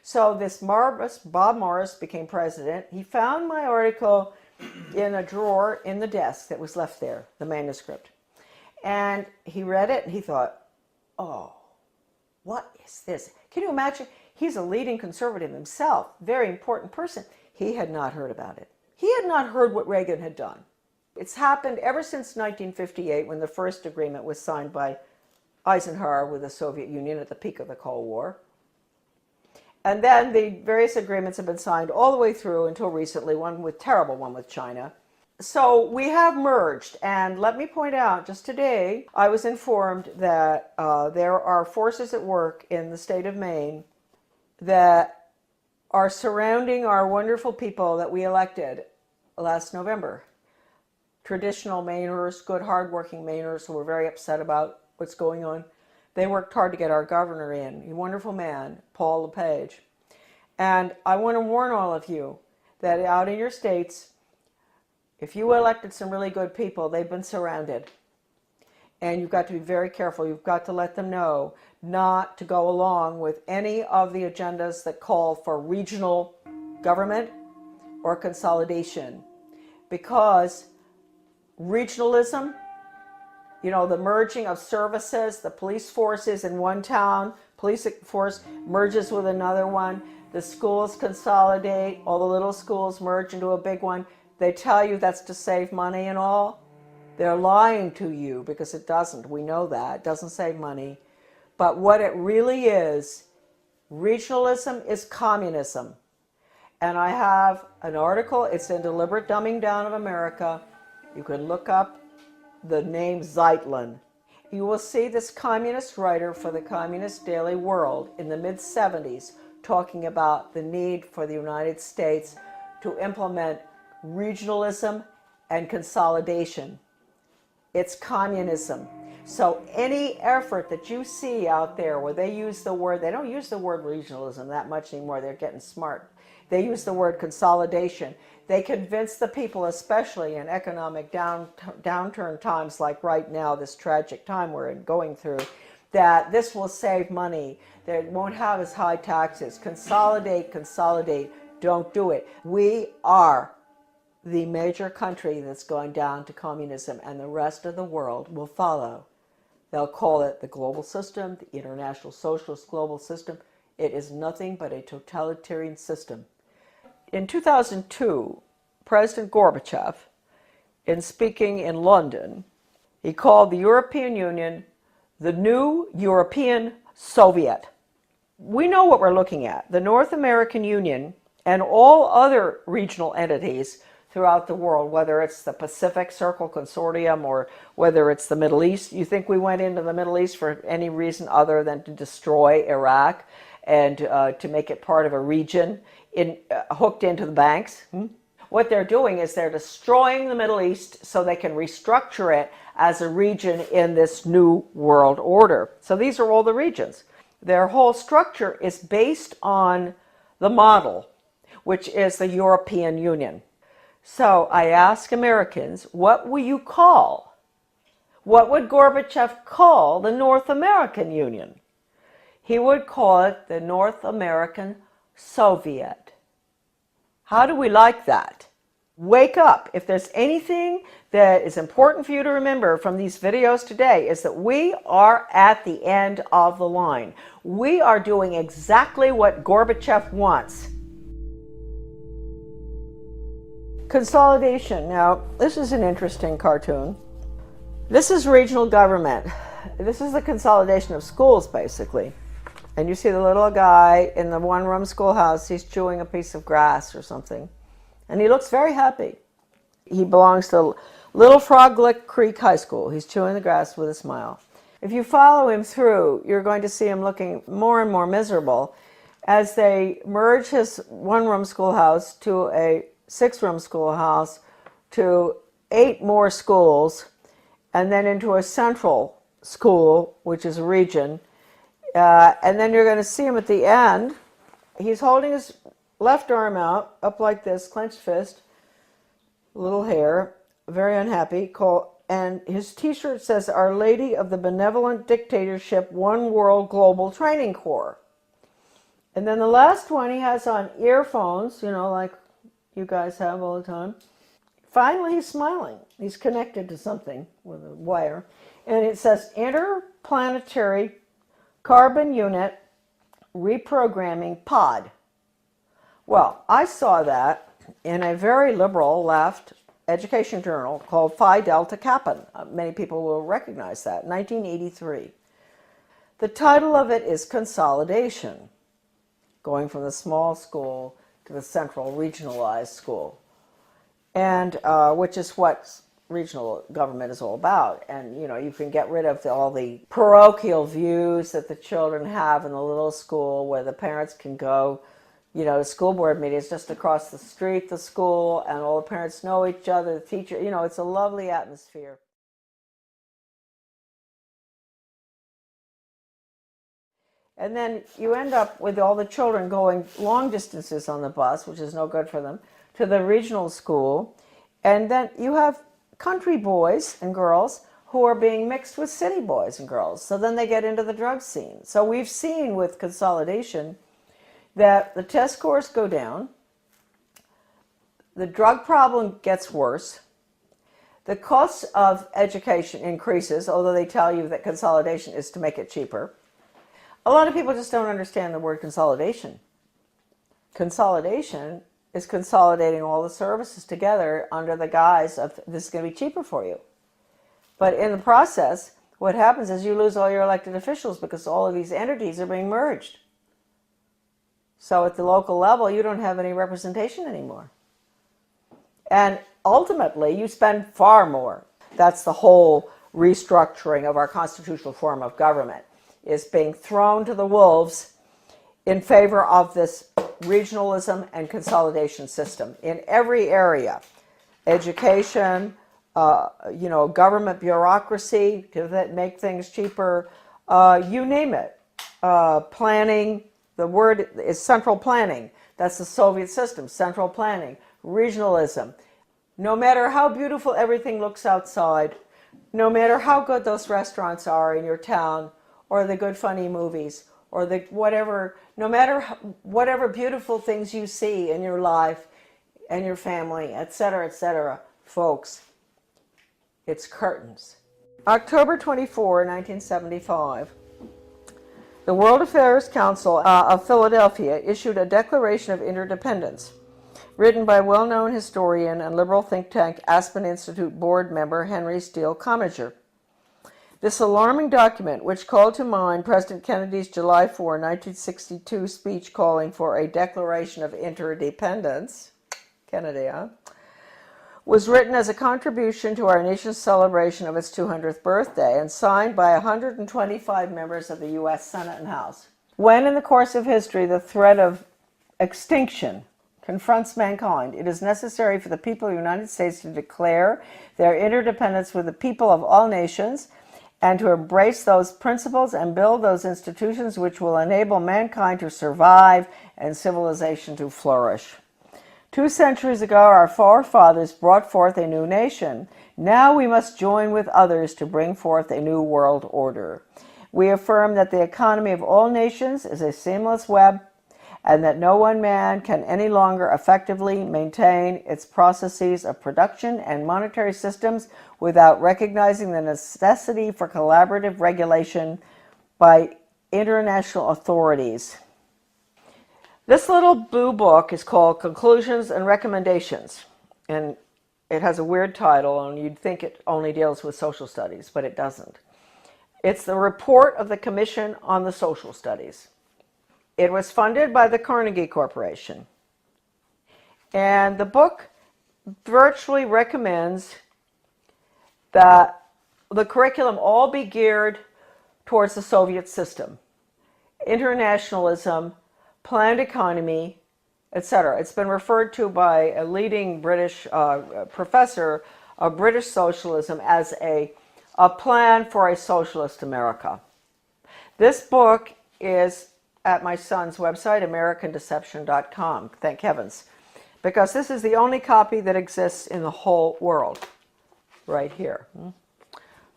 Speaker 2: So this Bob Morris became president. He found my article in a drawer in the desk that was left there, the manuscript. And he read it and he thought, oh, what is this? Can you imagine? He's a leading conservative himself, very important person. He had not heard about it. He had not heard what Reagan had done. It's happened ever since 1958, when the first agreement was signed by Eisenhower with the Soviet Union at the peak of the Cold War. And then the various agreements have been signed all the way through until recently, one with China. So we have merged, and let me point out, just today, I was informed that there are forces at work in the state of Maine that are surrounding our wonderful people that we elected last November. Traditional Mainers, good, hardworking Mainers who were very upset about what's going on. They worked hard to get our governor in, a wonderful man, Paul LePage. And I want to warn all of you that out in your states, if you elected some really good people, they've been surrounded. And you've got to be very careful. You've got to let them know not to go along with any of the agendas that call for regional government or consolidation. Because regionalism, you know, the merging of services, the police forces in one town, police force merges with another one, the schools consolidate, all the little schools merge into a big one. They tell you that's to save money and all. They're lying to you because it doesn't. We know that. It doesn't save money. But what it really is, regionalism is communism. And I have an article, it's in Deliberate Dumbing Down of America. You can look up the name Zeitlin. You will see this communist writer for the Communist Daily World in the mid-70s talking about the need for the United States to implement regionalism and consolidation. It's communism. So any effort that you see out there where they use the word, they don't use the word regionalism that much anymore, they're getting smart. They use the word consolidation. They convince the people, especially in economic downturn times like right now, this tragic time we're going through, that this will save money, that it won't have as high taxes. Consolidate, consolidate, don't do it. We are the major country that's going down to communism, and the rest of the world will follow. They'll call it the global system, the international socialist global system. It is nothing but a totalitarian system. In 2002, President Gorbachev, in speaking in London, he called the European Union the new European Soviet. We know what we're looking at. The North American Union and all other regional entities throughout the world, whether it's the Pacific Circle Consortium or whether it's the Middle East. You think we went into the Middle East for any reason other than to destroy Iraq and to make it part of a region hooked into the banks? What they're doing is they're destroying the Middle East so they can restructure it as a region in this new world order. So these are all the regions. Their whole structure is based on the model, which is the European Union. So I ask Americans, what will you call? What would Gorbachev call the North American Union? He would call it the North American Soviet. How do we like that? Wake up. If there's anything that is important for you to remember from these videos today, is that we are at the end of the line. We are doing exactly what Gorbachev wants. Consolidation. Now, this is an interesting cartoon. This is regional government. This is the consolidation of schools, basically. And you see the little guy in the one-room schoolhouse, he's chewing a piece of grass or something. And he looks very happy. He belongs to Little Frog Lick Creek High School. He's chewing the grass with a smile. If you follow him through, you're going to see him looking more and more miserable as they merge his one-room schoolhouse to a 6-room schoolhouse, to 8 more schools, and then into a central school, which is a region. And then you're going to see him at the end. He's holding his left arm out, up like this, clenched fist, little hair, very unhappy, and his t-shirt says, Our Lady of the Benevolent Dictatorship, One World Global Training Corps. And then the last one, he has on earphones, you know, like you guys have all the time. Finally, he's smiling. He's connected to something with a wire. And it says, Interplanetary Carbon Unit Reprogramming Pod. Well, I saw that in a very liberal left education journal called Phi Delta Kappa. Many people will recognize that, 1983. The title of it is Consolidation, going from the small school to the central regionalized school, and which is what regional government is all about. And, you know, you can get rid of all the parochial views that the children have in the little school where the parents can go, you know, school board meetings just across the street, the school, and all the parents know each other, the teacher, you know, it's a lovely atmosphere. And then you end up with all the children going long distances on the bus, which is no good for them, to the regional school. And then you have country boys and girls who are being mixed with city boys and girls. So then they get into the drug scene. So we've seen with consolidation that the test scores go down, the drug problem gets worse, the cost of education increases, although they tell you that consolidation is to make it cheaper. A lot of people just don't understand the word consolidation. Consolidation is consolidating all the services together under the guise of this is going to be cheaper for you. But in the process, what happens is you lose all your elected officials because all of these entities are being merged. So at the local level, you don't have any representation anymore. And ultimately, you spend far more. That's the whole restructuring of our constitutional form of government, is being thrown to the wolves in favor of this regionalism and consolidation system in every area. Education, you know, government bureaucracy to make things cheaper, you name it. Planning, the word is central planning. That's the Soviet system, central planning, regionalism. No matter how beautiful everything looks outside, no matter how good those restaurants are in your town, or the good funny movies, or the whatever, no matter whatever beautiful things you see in your life and your family, etc., folks, it's curtains. October 24, 1975, the World Affairs Council of Philadelphia issued a Declaration of Interdependence, written by well-known historian and liberal think tank Aspen Institute board member Henry Steele Commager. This alarming document, which called to mind President Kennedy's July 4, 1962 speech calling for a Declaration of Interdependence, Kennedy, was written as a contribution to our nation's celebration of its 200th birthday and signed by 125 members of the U.S. Senate and House. When in the course of history the threat of extinction confronts mankind, it is necessary for the people of the United States to declare their interdependence with the people of all nations and to embrace those principles and build those institutions which will enable mankind to survive and civilization to flourish. 2 centuries ago, our forefathers brought forth a new nation. Now we must join with others to bring forth a new world order. We affirm that the economy of all nations is a seamless web, and that no one man can any longer effectively maintain its processes of production and monetary systems without recognizing the necessity for collaborative regulation by international authorities. This little blue book is called Conclusions and Recommendations, and it has a weird title, and you'd think it only deals with social studies, but it doesn't. It's the report of the Commission on the Social Studies. It was funded by the Carnegie Corporation. And the book virtually recommends that the curriculum all be geared towards the Soviet system. Internationalism, planned economy, etc. It's been referred to by a leading British professor of British socialism as a plan for a socialist America. This book is at my son's website, AmericanDeception.com, thank heavens, because this is the only copy that exists in the whole world, right here.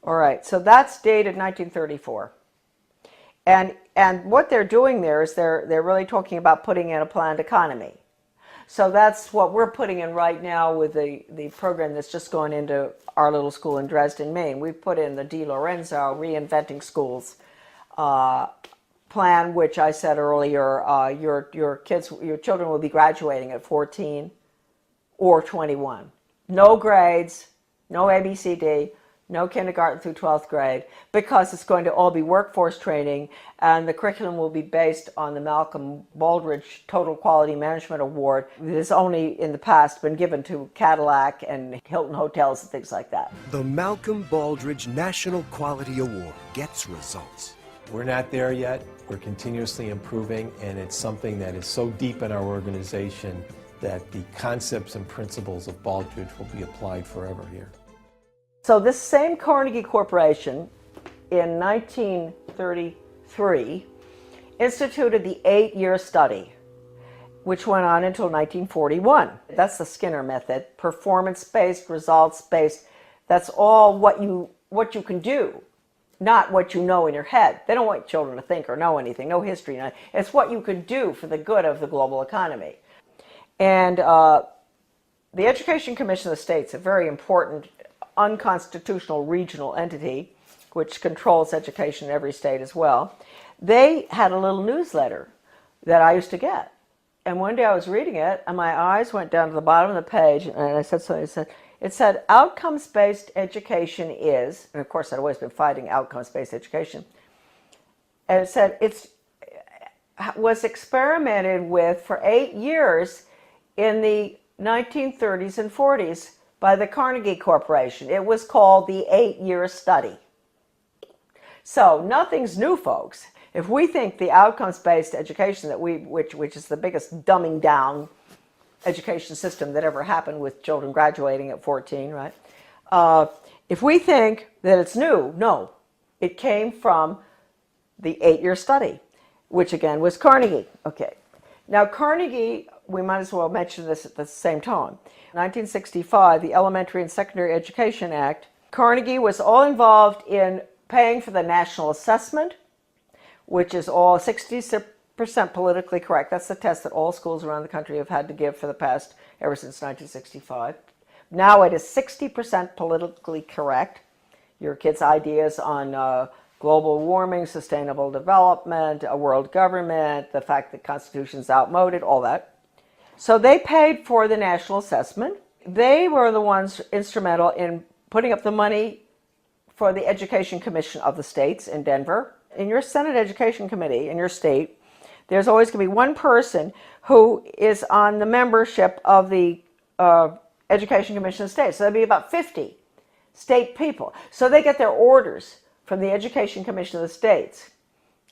Speaker 2: All right, so that's dated 1934. And what they're doing there is they're really talking about putting in a planned economy. So that's what we're putting in right now with the program that's just gone into our little school in Dresden, Maine. We've put in the Di Lorenzo Reinventing Schools plan, which I said earlier, your children will be graduating at 14 or 21. No grades, no ABCD, no kindergarten through 12th grade, because it's going to all be workforce training, and the curriculum will be based on the Malcolm Baldrige Total Quality Management Award that has only in the past been given to Cadillac and Hilton Hotels and things like that.
Speaker 5: The Malcolm Baldrige National Quality Award gets results.
Speaker 6: We're not there yet. We're continuously improving, and it's something that is so deep in our organization that the concepts and principles of Baldrige will be applied forever here.
Speaker 2: So this same Carnegie Corporation in 1933 instituted the 8-year study, which went on until 1941. That's the Skinner method, performance-based, results-based. That's all what you can do, not what you know in your head. They don't want children to think or know anything, no history. It's what you can do for the good of the global economy. And the Education Commission of the States, a very important unconstitutional regional entity which controls education in every state as well, they had a little newsletter that I used to get. And one day I was reading it and my eyes went down to the bottom of the page and I said something. It said outcomes-based education is, and of course I'd always been fighting outcomes-based education, and it said it was experimented with for 8 years in the 1930s and 40s by the Carnegie Corporation. It was called the 8-year study. So nothing's new, folks. If we think the outcomes-based education that which is the biggest dumbing down education system that ever happened with children graduating at 14, right? If we think that it's new, no. It came from the 8-year study, which again was Carnegie. Okay. Now Carnegie, we might as well mention this at the same time. 1965, the Elementary and Secondary Education Act, Carnegie was all involved in paying for the national assessment, which is all 60% politically correct. That's the test that all schools around the country have had to give for the past, ever since 1965. Now it is 60% politically correct. Your kids' ideas on global warming, sustainable development, a world government, the fact that Constitution's outmoded, all that. So they paid for the national assessment. They were the ones instrumental in putting up the money for the Education Commission of the states in Denver. In your Senate Education Committee in your state, there's always going to be one person who is on the membership of the Education Commission of the states. So there'll be about 50 state people. So they get their orders from the Education Commission of the states.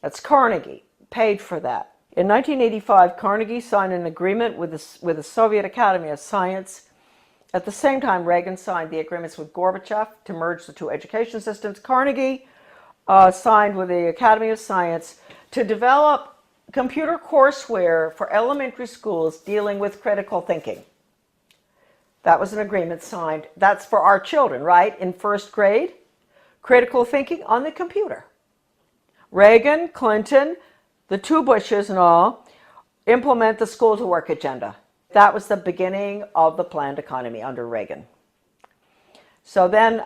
Speaker 2: That's Carnegie, paid for that. In 1985, Carnegie signed an agreement with the Soviet Academy of Science. At the same time, Reagan signed the agreements with Gorbachev to merge the two education systems. Carnegie signed with the Academy of Science to develop computer courseware for elementary schools dealing with critical thinking. That was an agreement signed. That's for our children, right? In first grade, critical thinking on the computer. Reagan, Clinton, the two Bushes and all, implement the school to work agenda. That was the beginning of the planned economy under Reagan. So then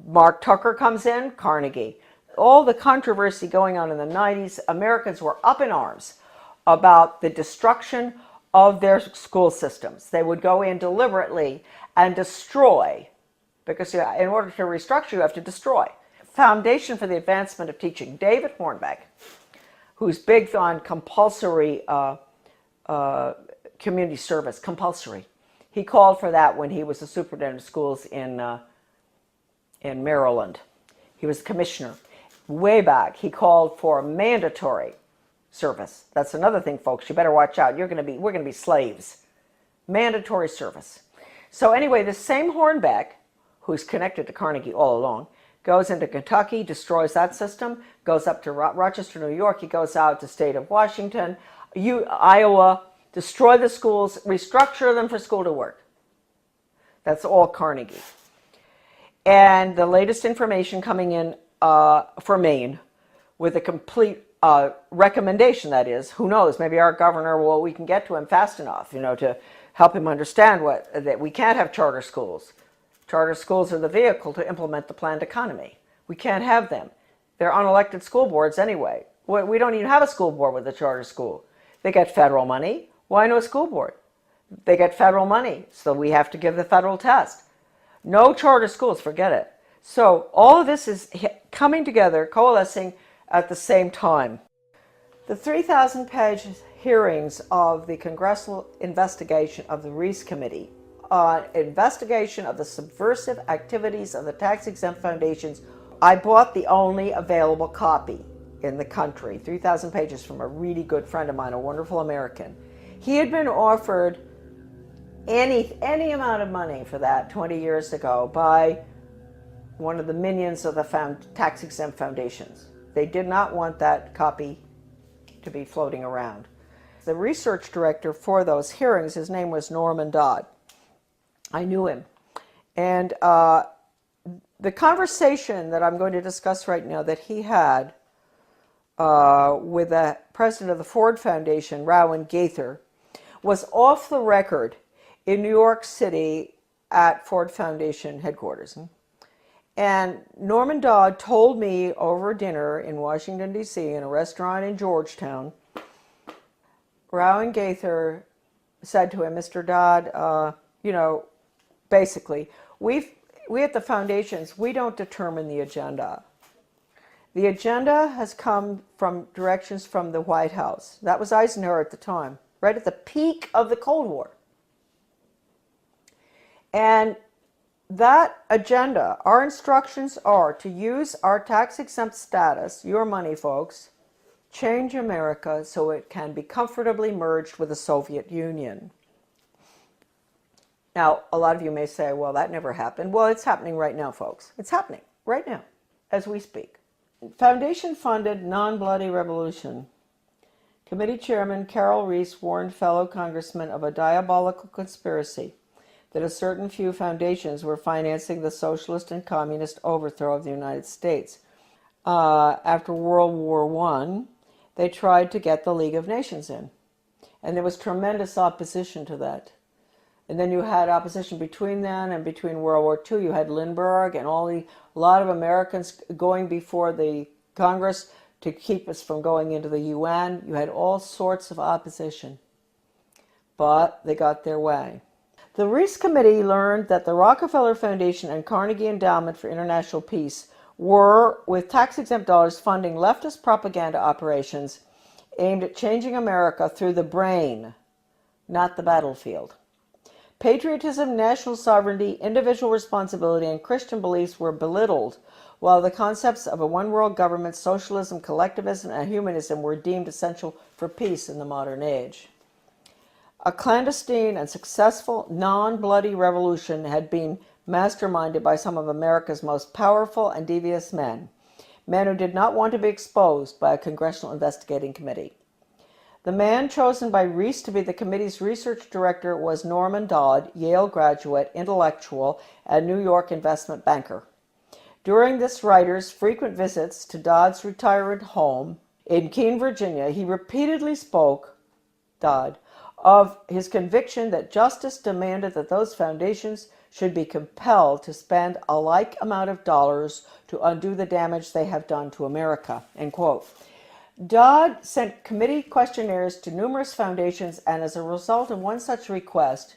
Speaker 2: Mark Tucker comes in, Carnegie. All the controversy going on in the 90s, Americans were up in arms about the destruction of their school systems. They would go in deliberately and destroy, because in order to restructure, you have to destroy. Foundation for the Advancement of Teaching, David Hornbeck, who's big on compulsory community service, compulsory. He called for that when he was the superintendent of schools in Maryland. He was commissioner. Way back, he called for mandatory service. That's another thing, folks. You better watch out. We're going to be slaves. Mandatory service. So anyway, the same Hornbeck, who's connected to Carnegie all along, goes into Kentucky, destroys that system, goes up to Rochester, New York. He goes out to state of Washington, Iowa, destroy the schools, restructure them for school to work. That's all Carnegie. And the latest information coming in for Maine with a complete recommendation, that is. Who knows, maybe our governor, well, we can get to him fast enough, to help him understand that we can't have charter schools. Charter schools are the vehicle to implement the planned economy. We can't have them. They're unelected school boards anyway. We don't even have a school board with a charter school. They get federal money. Why no school board? They get federal money, so we have to give the federal test. No charter schools, forget it. So all of this is coming together, coalescing at the same time. The 3,000-page hearings of the congressional investigation of the Reese Committee on investigation of the subversive activities of the tax-exempt foundations, I bought the only available copy in the country, 3,000 pages, from a really good friend of mine, a wonderful American. He had been offered any amount of money for that 20 years ago by one of the minions of the tax-exempt foundations. They did not want that copy to be floating around. The research director for those hearings, his name was Norman Dodd. I knew him. And the conversation that I'm going to discuss right now that he had with the president of the Ford Foundation, Rowan Gaither, was off the record in New York City at Ford Foundation headquarters. And Norman Dodd told me over dinner in Washington, D.C., in a restaurant in Georgetown, Rowan Gaither said to him, Mr. Dodd, basically, we at the foundations, we don't determine the agenda. The agenda has come from directions from the White House. That was Eisenhower at the time, right at the peak of the Cold War. And that agenda, our instructions are to use our tax-exempt status, your money, folks, change America so it can be comfortably merged with the Soviet Union. Now, a lot of you may say, well, that never happened. Well, it's happening right now, folks. It's happening right now, as we speak. Foundation-funded non-bloody revolution. Committee Chairman Carol Reese warned fellow congressmen of a diabolical conspiracy that a certain few foundations were financing the socialist and communist overthrow of the United States. After World War I, they tried to get the League of Nations in. And there was tremendous opposition to that. And then you had opposition between then and between World War II. You had Lindbergh and a lot of Americans going before the Congress to keep us from going into the UN. You had all sorts of opposition. But they got their way. The Reese Committee learned that the Rockefeller Foundation and Carnegie Endowment for International Peace were, with tax-exempt dollars, funding leftist propaganda operations aimed at changing America through the brain, not the battlefield. Patriotism, national sovereignty, individual responsibility, and Christian beliefs were belittled, while the concepts of a one-world government, socialism, collectivism, and humanism were deemed essential for peace in the modern age. A clandestine and successful non-bloody revolution had been masterminded by some of America's most powerful and devious men who did not want to be exposed by a congressional investigating committee. The man chosen by Reese to be the committee's research director was Norman Dodd, Yale graduate, intellectual, and New York investment banker. During this writer's frequent visits to Dodd's retirement home in Keene, Virginia, he repeatedly spoke, Dodd, of his conviction that justice demanded that those foundations should be compelled to spend a like amount of dollars to undo the damage they have done to America, end quote. Dodd sent committee questionnaires to numerous foundations, and as a result of one such request,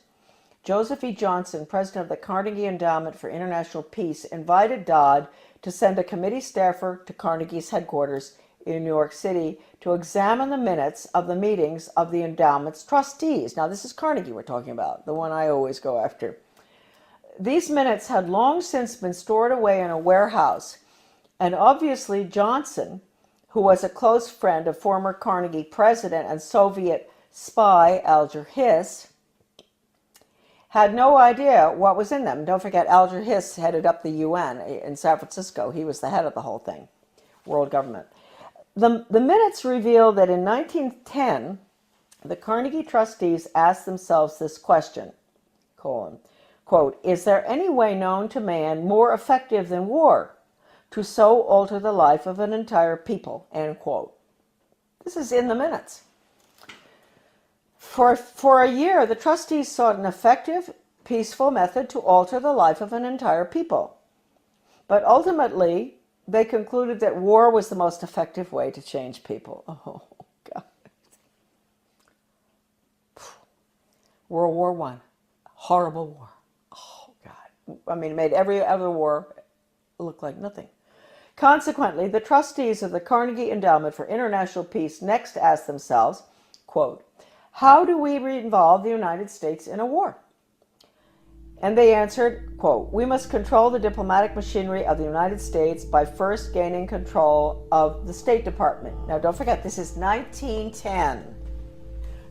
Speaker 2: Joseph E. Johnson, president of the Carnegie Endowment for International Peace, invited Dodd to send a committee staffer to Carnegie's headquarters in New York City to examine the minutes of the meetings of the endowment's trustees. Now, this is Carnegie we're talking about, the one I always go after. These minutes had long since been stored away in a warehouse, and obviously Johnson, who was a close friend of former Carnegie president and Soviet spy Alger Hiss, had no idea what was in them. Don't forget, Alger Hiss headed up the UN in San Francisco. He was the head of the whole thing, world government. The minutes reveal that in 1910, the Carnegie trustees asked themselves this question, quote, is there any way known to man more effective than war to so alter the life of an entire people, end quote. This is in the minutes. For a year, the trustees sought an effective, peaceful method to alter the life of an entire people. But ultimately, they concluded that war was the most effective way to change people. Oh, God. World War I. Horrible war. Oh, God. I mean, it made every other war look like nothing. Consequently, the trustees of the Carnegie Endowment for International Peace next asked themselves, quote, how do we involve the United States in a war? And they answered, quote, we must control the diplomatic machinery of the United States by first gaining control of the State Department. Now, don't forget, this is 1910.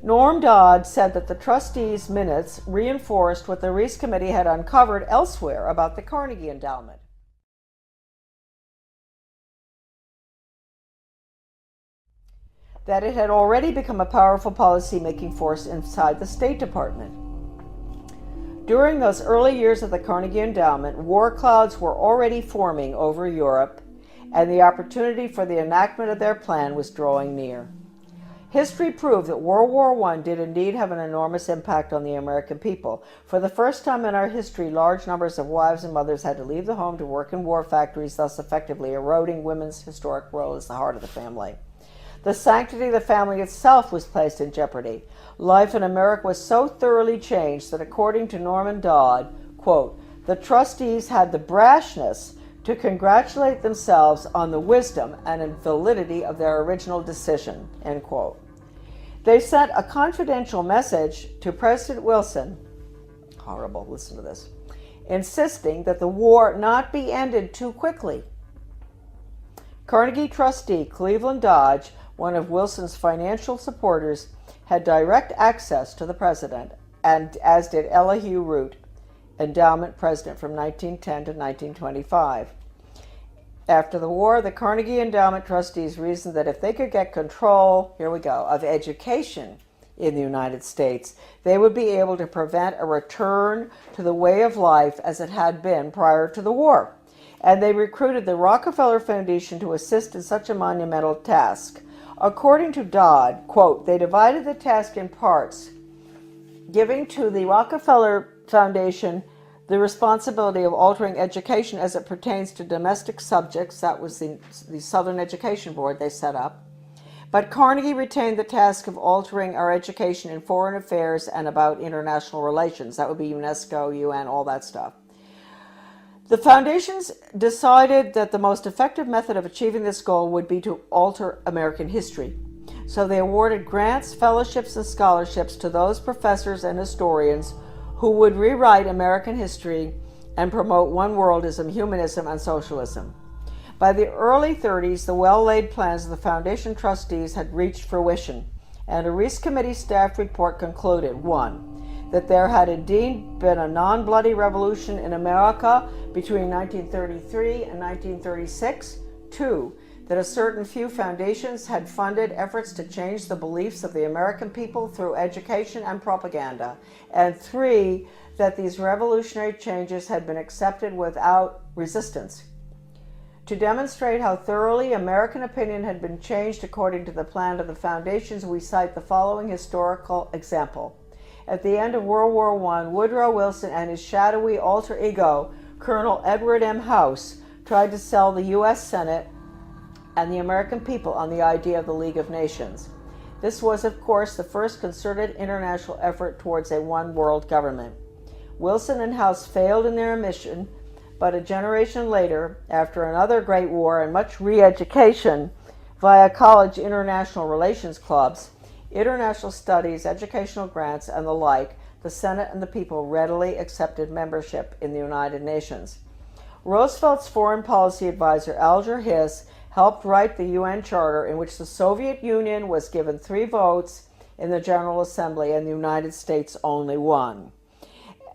Speaker 2: Norm Dodd said that the trustees' minutes reinforced what the Reese Committee had uncovered elsewhere about the Carnegie Endowment. That it had already become a powerful policy-making force inside the State Department. During those early years of the Carnegie Endowment, war clouds were already forming over Europe, and the opportunity for the enactment of their plan was drawing near. History proved that World War I did indeed have an enormous impact on the American people. For the first time in our history, large numbers of wives and mothers had to leave the home to work in war factories, thus effectively eroding women's historic role as the heart of the family. The sanctity of the family itself was placed in jeopardy. Life in America was so thoroughly changed that, according to Norman Dodd, quote, the trustees had the brashness to congratulate themselves on the wisdom and validity of their original decision, end quote. They sent a confidential message to President Wilson, horrible, listen to this, insisting that the war not be ended too quickly. Carnegie trustee Cleveland Dodge, one of Wilson's financial supporters, had direct access to the president, and as did Elihu Root, endowment president from 1910 to 1925. After the war, the Carnegie Endowment trustees reasoned that if they could get control, here we go, of education in the United States, they would be able to prevent a return to the way of life as it had been prior to the war. And they recruited the Rockefeller Foundation to assist in such a monumental task. According to Dodd, quote, they divided the task in parts, giving to the Rockefeller Foundation the responsibility of altering education as it pertains to domestic subjects. That was the Southern Education Board they set up. But Carnegie retained the task of altering our education in foreign affairs and about international relations. That would be UNESCO, UN, all that stuff. The foundations decided that the most effective method of achieving this goal would be to alter American history. So they awarded grants, fellowships, and scholarships to those professors and historians who would rewrite American history and promote one-worldism, humanism, and socialism. By the early 30s, the well-laid plans of the foundation trustees had reached fruition, and a Reese Committee staff report concluded, 1, that there had indeed been a non-bloody revolution in America between 1933 and 1936, 2, that a certain few foundations had funded efforts to change the beliefs of the American people through education and propaganda, and 3, that these revolutionary changes had been accepted without resistance. To demonstrate how thoroughly American opinion had been changed according to the plan of the foundations, we cite the following historical example. At the end of World War I, Woodrow Wilson and his shadowy alter ego, Colonel Edward M. House, tried to sell the U.S. Senate and the American people on the idea of the League of Nations. This was, of course, the first concerted international effort towards a one-world government. Wilson and House failed in their mission, but a generation later, after another great war and much re-education via college international relations clubs, international studies, educational grants, and the like, the Senate and the people readily accepted membership in the United Nations. Roosevelt's foreign policy advisor, Alger Hiss, helped write the UN Charter, in which the Soviet Union was given 3 votes in the General Assembly and the United States only 1.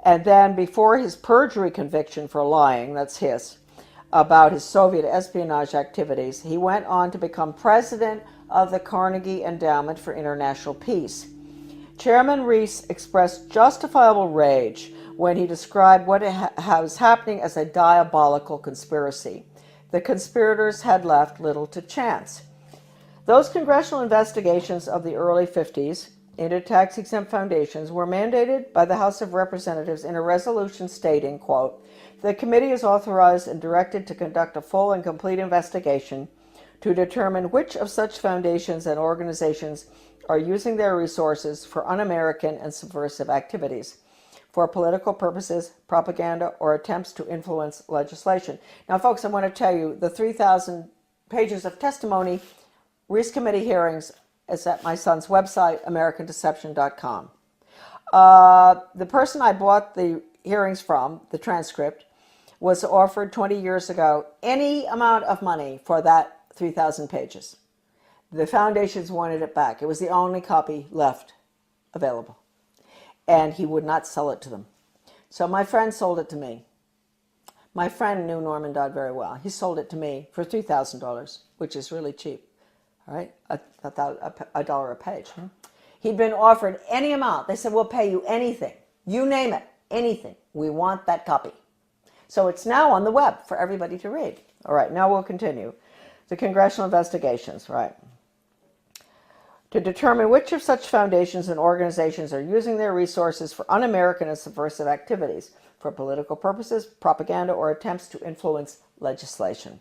Speaker 2: And then, before his perjury conviction for lying, that's Hiss, about his Soviet espionage activities, he went on to become president of the Carnegie Endowment for International Peace. Chairman Reese expressed justifiable rage when he described what was happening as a diabolical conspiracy. the conspirators had left little to chance. Those congressional investigations of the early 50s into tax-exempt foundations were mandated by the House of Representatives in a resolution stating, quote, "The committee is authorized and directed to conduct a full and complete investigation to determine which of such foundations and organizations are using their resources for un-American and subversive activities, for political purposes, propaganda, or attempts to influence legislation." Now, folks, I want to tell you, the 3,000 pages of testimony, Reese Committee hearings, is at my son's website, AmericanDeception.com. The person I bought the hearings from, the transcript, was offered 20 years ago any amount of money for that 3,000 pages. The foundations wanted it back. It was the only copy left available. And he would not sell it to them. So my friend sold it to me. My friend knew Norman Dodd very well. He sold it to me for $3,000, which is really cheap. All right, a dollar a page. He'd been offered any amount. They said, "We'll pay you anything. You name it, anything. We want that copy." So it's now on the web for everybody to read. All right, now we'll continue. The congressional investigations, right. To determine which of such foundations and organizations are using their resources for un-American and subversive activities, for political purposes, propaganda, or attempts to influence legislation.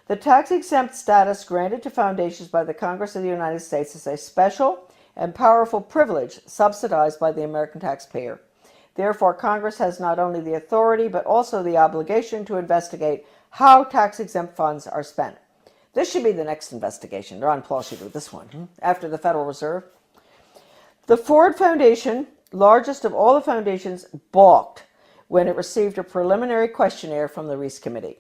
Speaker 2: The tax-exempt status granted to foundations by the Congress of the United States is a special and powerful privilege subsidized by the American taxpayer. Therefore, Congress has not only the authority but also the obligation to investigate how tax-exempt funds are spent. This should be the next investigation. Ron Paul should do this one, after the Federal Reserve. The Ford Foundation, largest of all the foundations, balked when it received a preliminary questionnaire from the Reese Committee.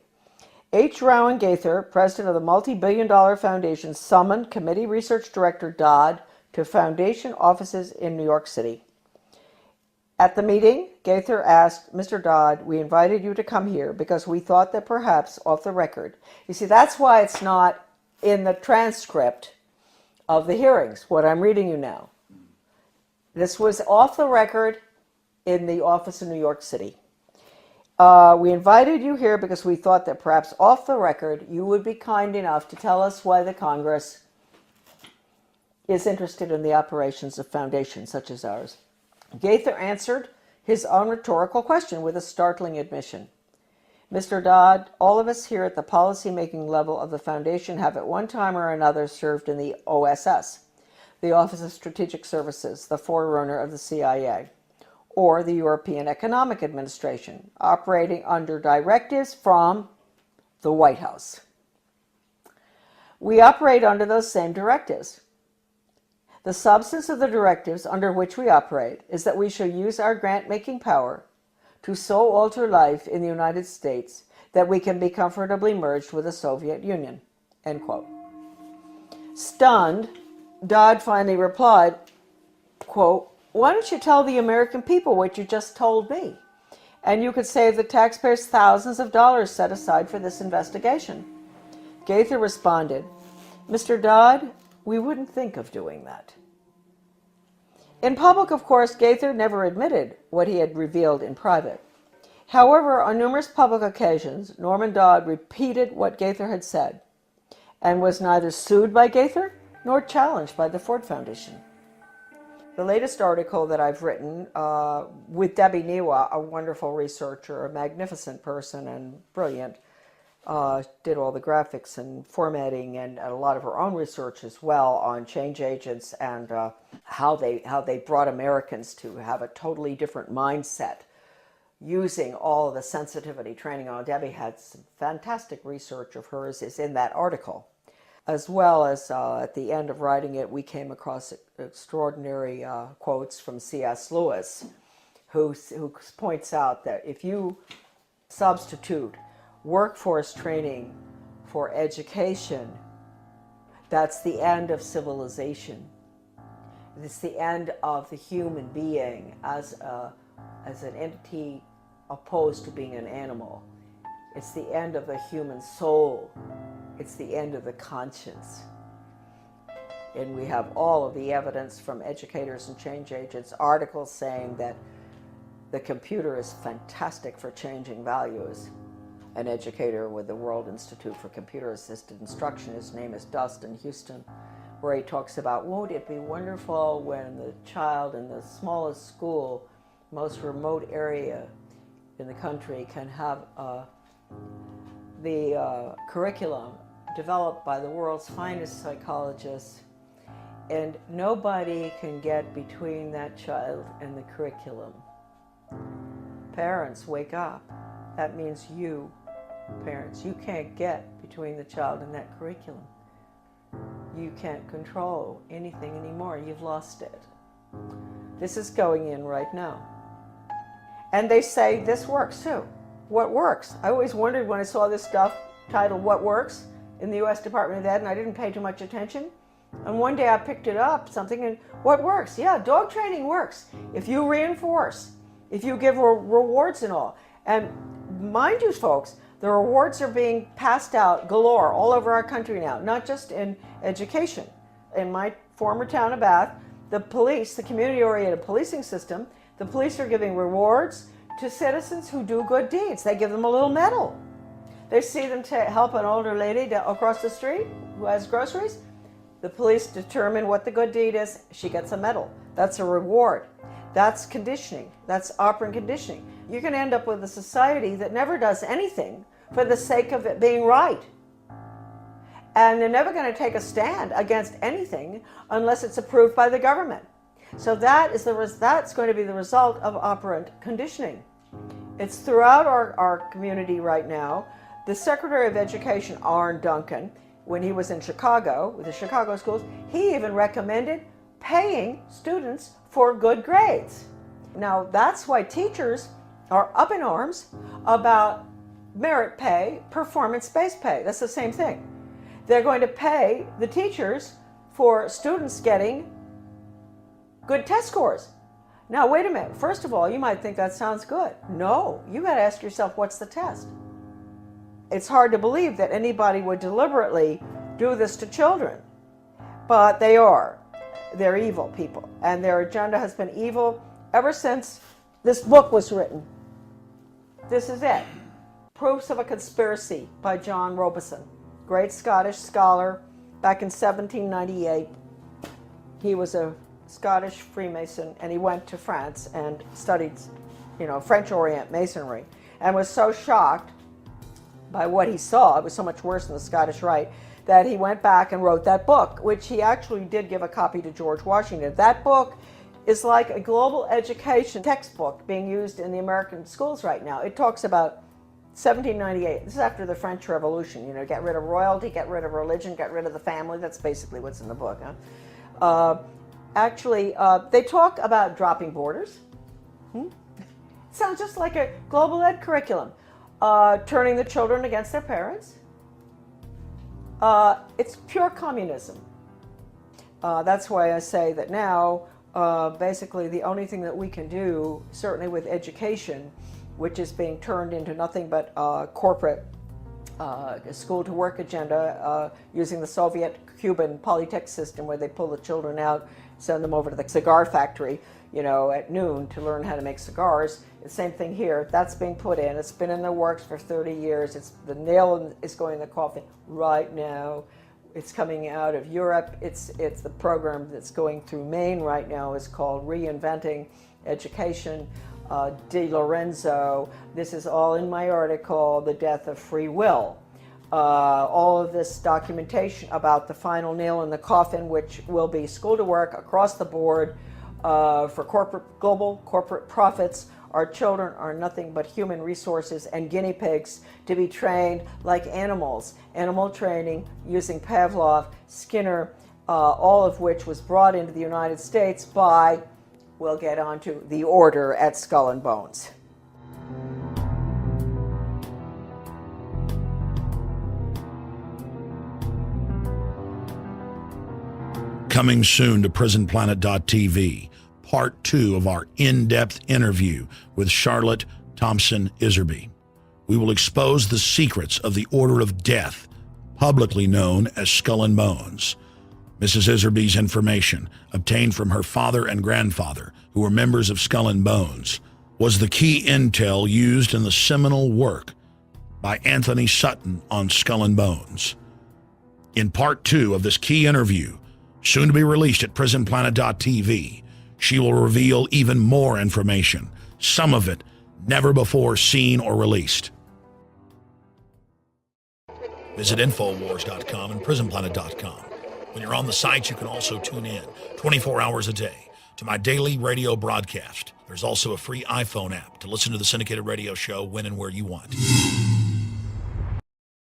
Speaker 2: H. Rowan Gaither, president of the multi-billion-dollar foundation, summoned committee research director Dodd to foundation offices in New York City. At the meeting, Gaither asked, "Mr. Dodd, we invited you to come here because we thought that perhaps off the record." You see, that's why it's not in the transcript of the hearings, what I'm reading you now. This was off the record in the office in New York City. "We invited you here because we thought that perhaps off the record you would be kind enough to tell us why the Congress is interested in the operations of foundations such as ours." Gaither answered his own rhetorical question with a startling admission. "Mr. Dodd, all of us here at the policy-making level of the foundation have at one time or another served in the OSS, the Office of Strategic Services, the forerunner of the CIA, or the European Economic Administration, operating under directives from the White House. We operate under those same directives. The substance of the directives under which we operate is that we shall use our grant-making power to so alter life in the United States that we can be comfortably merged with the Soviet Union." End quote. Stunned, Dodd finally replied, quote, "Why don't you tell the American people what you just told me? And you could save the taxpayers thousands of dollars set aside for this investigation." Gaither responded, "Mr. Dodd, we wouldn't think of doing that." In public, of course, Gaither never admitted what he had revealed in private. However, on numerous public occasions, Norman Dodd repeated what Gaither had said and was neither sued by Gaither nor challenged by the Ford Foundation. The latest article that I've written with Debbie Niwa, a wonderful researcher, a magnificent person and brilliant, did all the graphics and formatting and a lot of her own research as well on change agents and how they brought Americans to have a totally different mindset using all of the sensitivity training. Debbie had some fantastic research of hers is in that article. As well as at the end of writing it, we came across extraordinary quotes from C.S. Lewis, who points out that if you substitute workforce training for education, that's the end of civilization. It's the end of the human being as an entity opposed to being an animal. It's the end of the human soul. It's the end of the conscience. And we have all of the evidence from educators and change agents, articles saying that the computer is fantastic for changing values. an educator with the World Institute for Computer Assisted Instruction. His name is Dustin Houston, where he talks about, won't it be wonderful when the child in the smallest school, most remote area in the country can have the curriculum developed by the world's finest psychologists, and nobody can get between that child and the curriculum. Parents, wake up. That means you, parents, you can't get between the child and that curriculum. You can't control anything anymore. You've lost it. This is going in right now. And they say this works too. What works? I always wondered when I saw this stuff titled What Works in the U.S. Department of Ed, and I didn't pay too much attention. And one day I picked it up, something, and what works? Yeah, dog training works. If you reinforce, if you give rewards and all. And mind you, folks, the rewards are being passed out galore all over our country now, not just in education. In my former town of Bath, the police, the community-oriented policing system, the police are giving rewards to citizens who do good deeds. They give them a little medal. They see them help an older lady across the street who has groceries. The police determine what the good deed is. She gets a medal. That's a reward. That's conditioning. That's operant conditioning. You're going to end up with a society that never does anything for the sake of it being right. And they're never going to take a stand against anything unless it's approved by the government. So that's going to be the result of operant conditioning. It's throughout our community right now. The Secretary of Education, Arne Duncan, when he was in Chicago, with the Chicago schools, he even recommended paying students for good grades. Now, that's why teachers are up in arms about merit pay, performance-based pay. That's the same thing. They're going to pay the teachers for students getting good test scores. Now, wait a minute. First of all, you might think that sounds good. No, you got to ask yourself, what's the test? It's hard to believe that anybody would deliberately do this to children, but they are. They're evil people, and their agenda has been evil ever since this book was written. This is it. Proofs of a Conspiracy by John Robison, great Scottish scholar back in 1798. He was a Scottish Freemason, and he went to France and studied, French Orient Masonry, and was so shocked by what he saw, it was so much worse than the Scottish Rite, that he went back and wrote that book, which he actually did give a copy to George Washington. That book is like a global education textbook being used in the American schools right now. It talks about 1798. This is after the French Revolution. Get rid of royalty, get rid of religion, get rid of the family. That's basically what's in the book. They talk about dropping borders. Sounds just like a global ed curriculum. Turning the children against their parents. It's pure communism. That's why I say that now, basically the only thing that we can do, certainly with education, which is being turned into nothing but corporate school-to-work agenda, using the Soviet-Cuban Polytech system where they pull the children out, send them over to the cigar factory, at noon to learn how to make cigars. The same thing here. That's being put in. It's been in the works for 30 years. The nail is going in the coffin right now. It's coming out of Europe. It's the program that's going through Maine right now is called Reinventing Education. De Lorenzo. This is all in my article, The Death of Free Will. All of this documentation about the final nail in the coffin, which will be school to work across the board for global corporate profits. Our children are nothing but human resources and guinea pigs to be trained like animals. Animal training using Pavlov, Skinner, all of which was brought into the United States by, we'll get onto, the order at Skull and Bones.
Speaker 1: Coming soon to PrisonPlanet.tv, part 2 of our in-depth interview with Charlotte Iserbyt. We will expose the secrets of the Order of Death, publicly known as Skull and Bones. Mrs. Iserbyt's information, obtained from her father and grandfather, who were members of Skull and Bones, was the key intel used in the seminal work by Anthony Sutton on Skull and Bones. In part 2 of this key interview, soon to be released at prisonplanet.tv, she will reveal even more information, some of it never before seen or released. Visit Infowars.com and PrisonPlanet.com. When you're on the sites, you can also tune in 24 hours a day to my daily radio broadcast. There's also a free iPhone app to listen to the syndicated radio show when and where you want.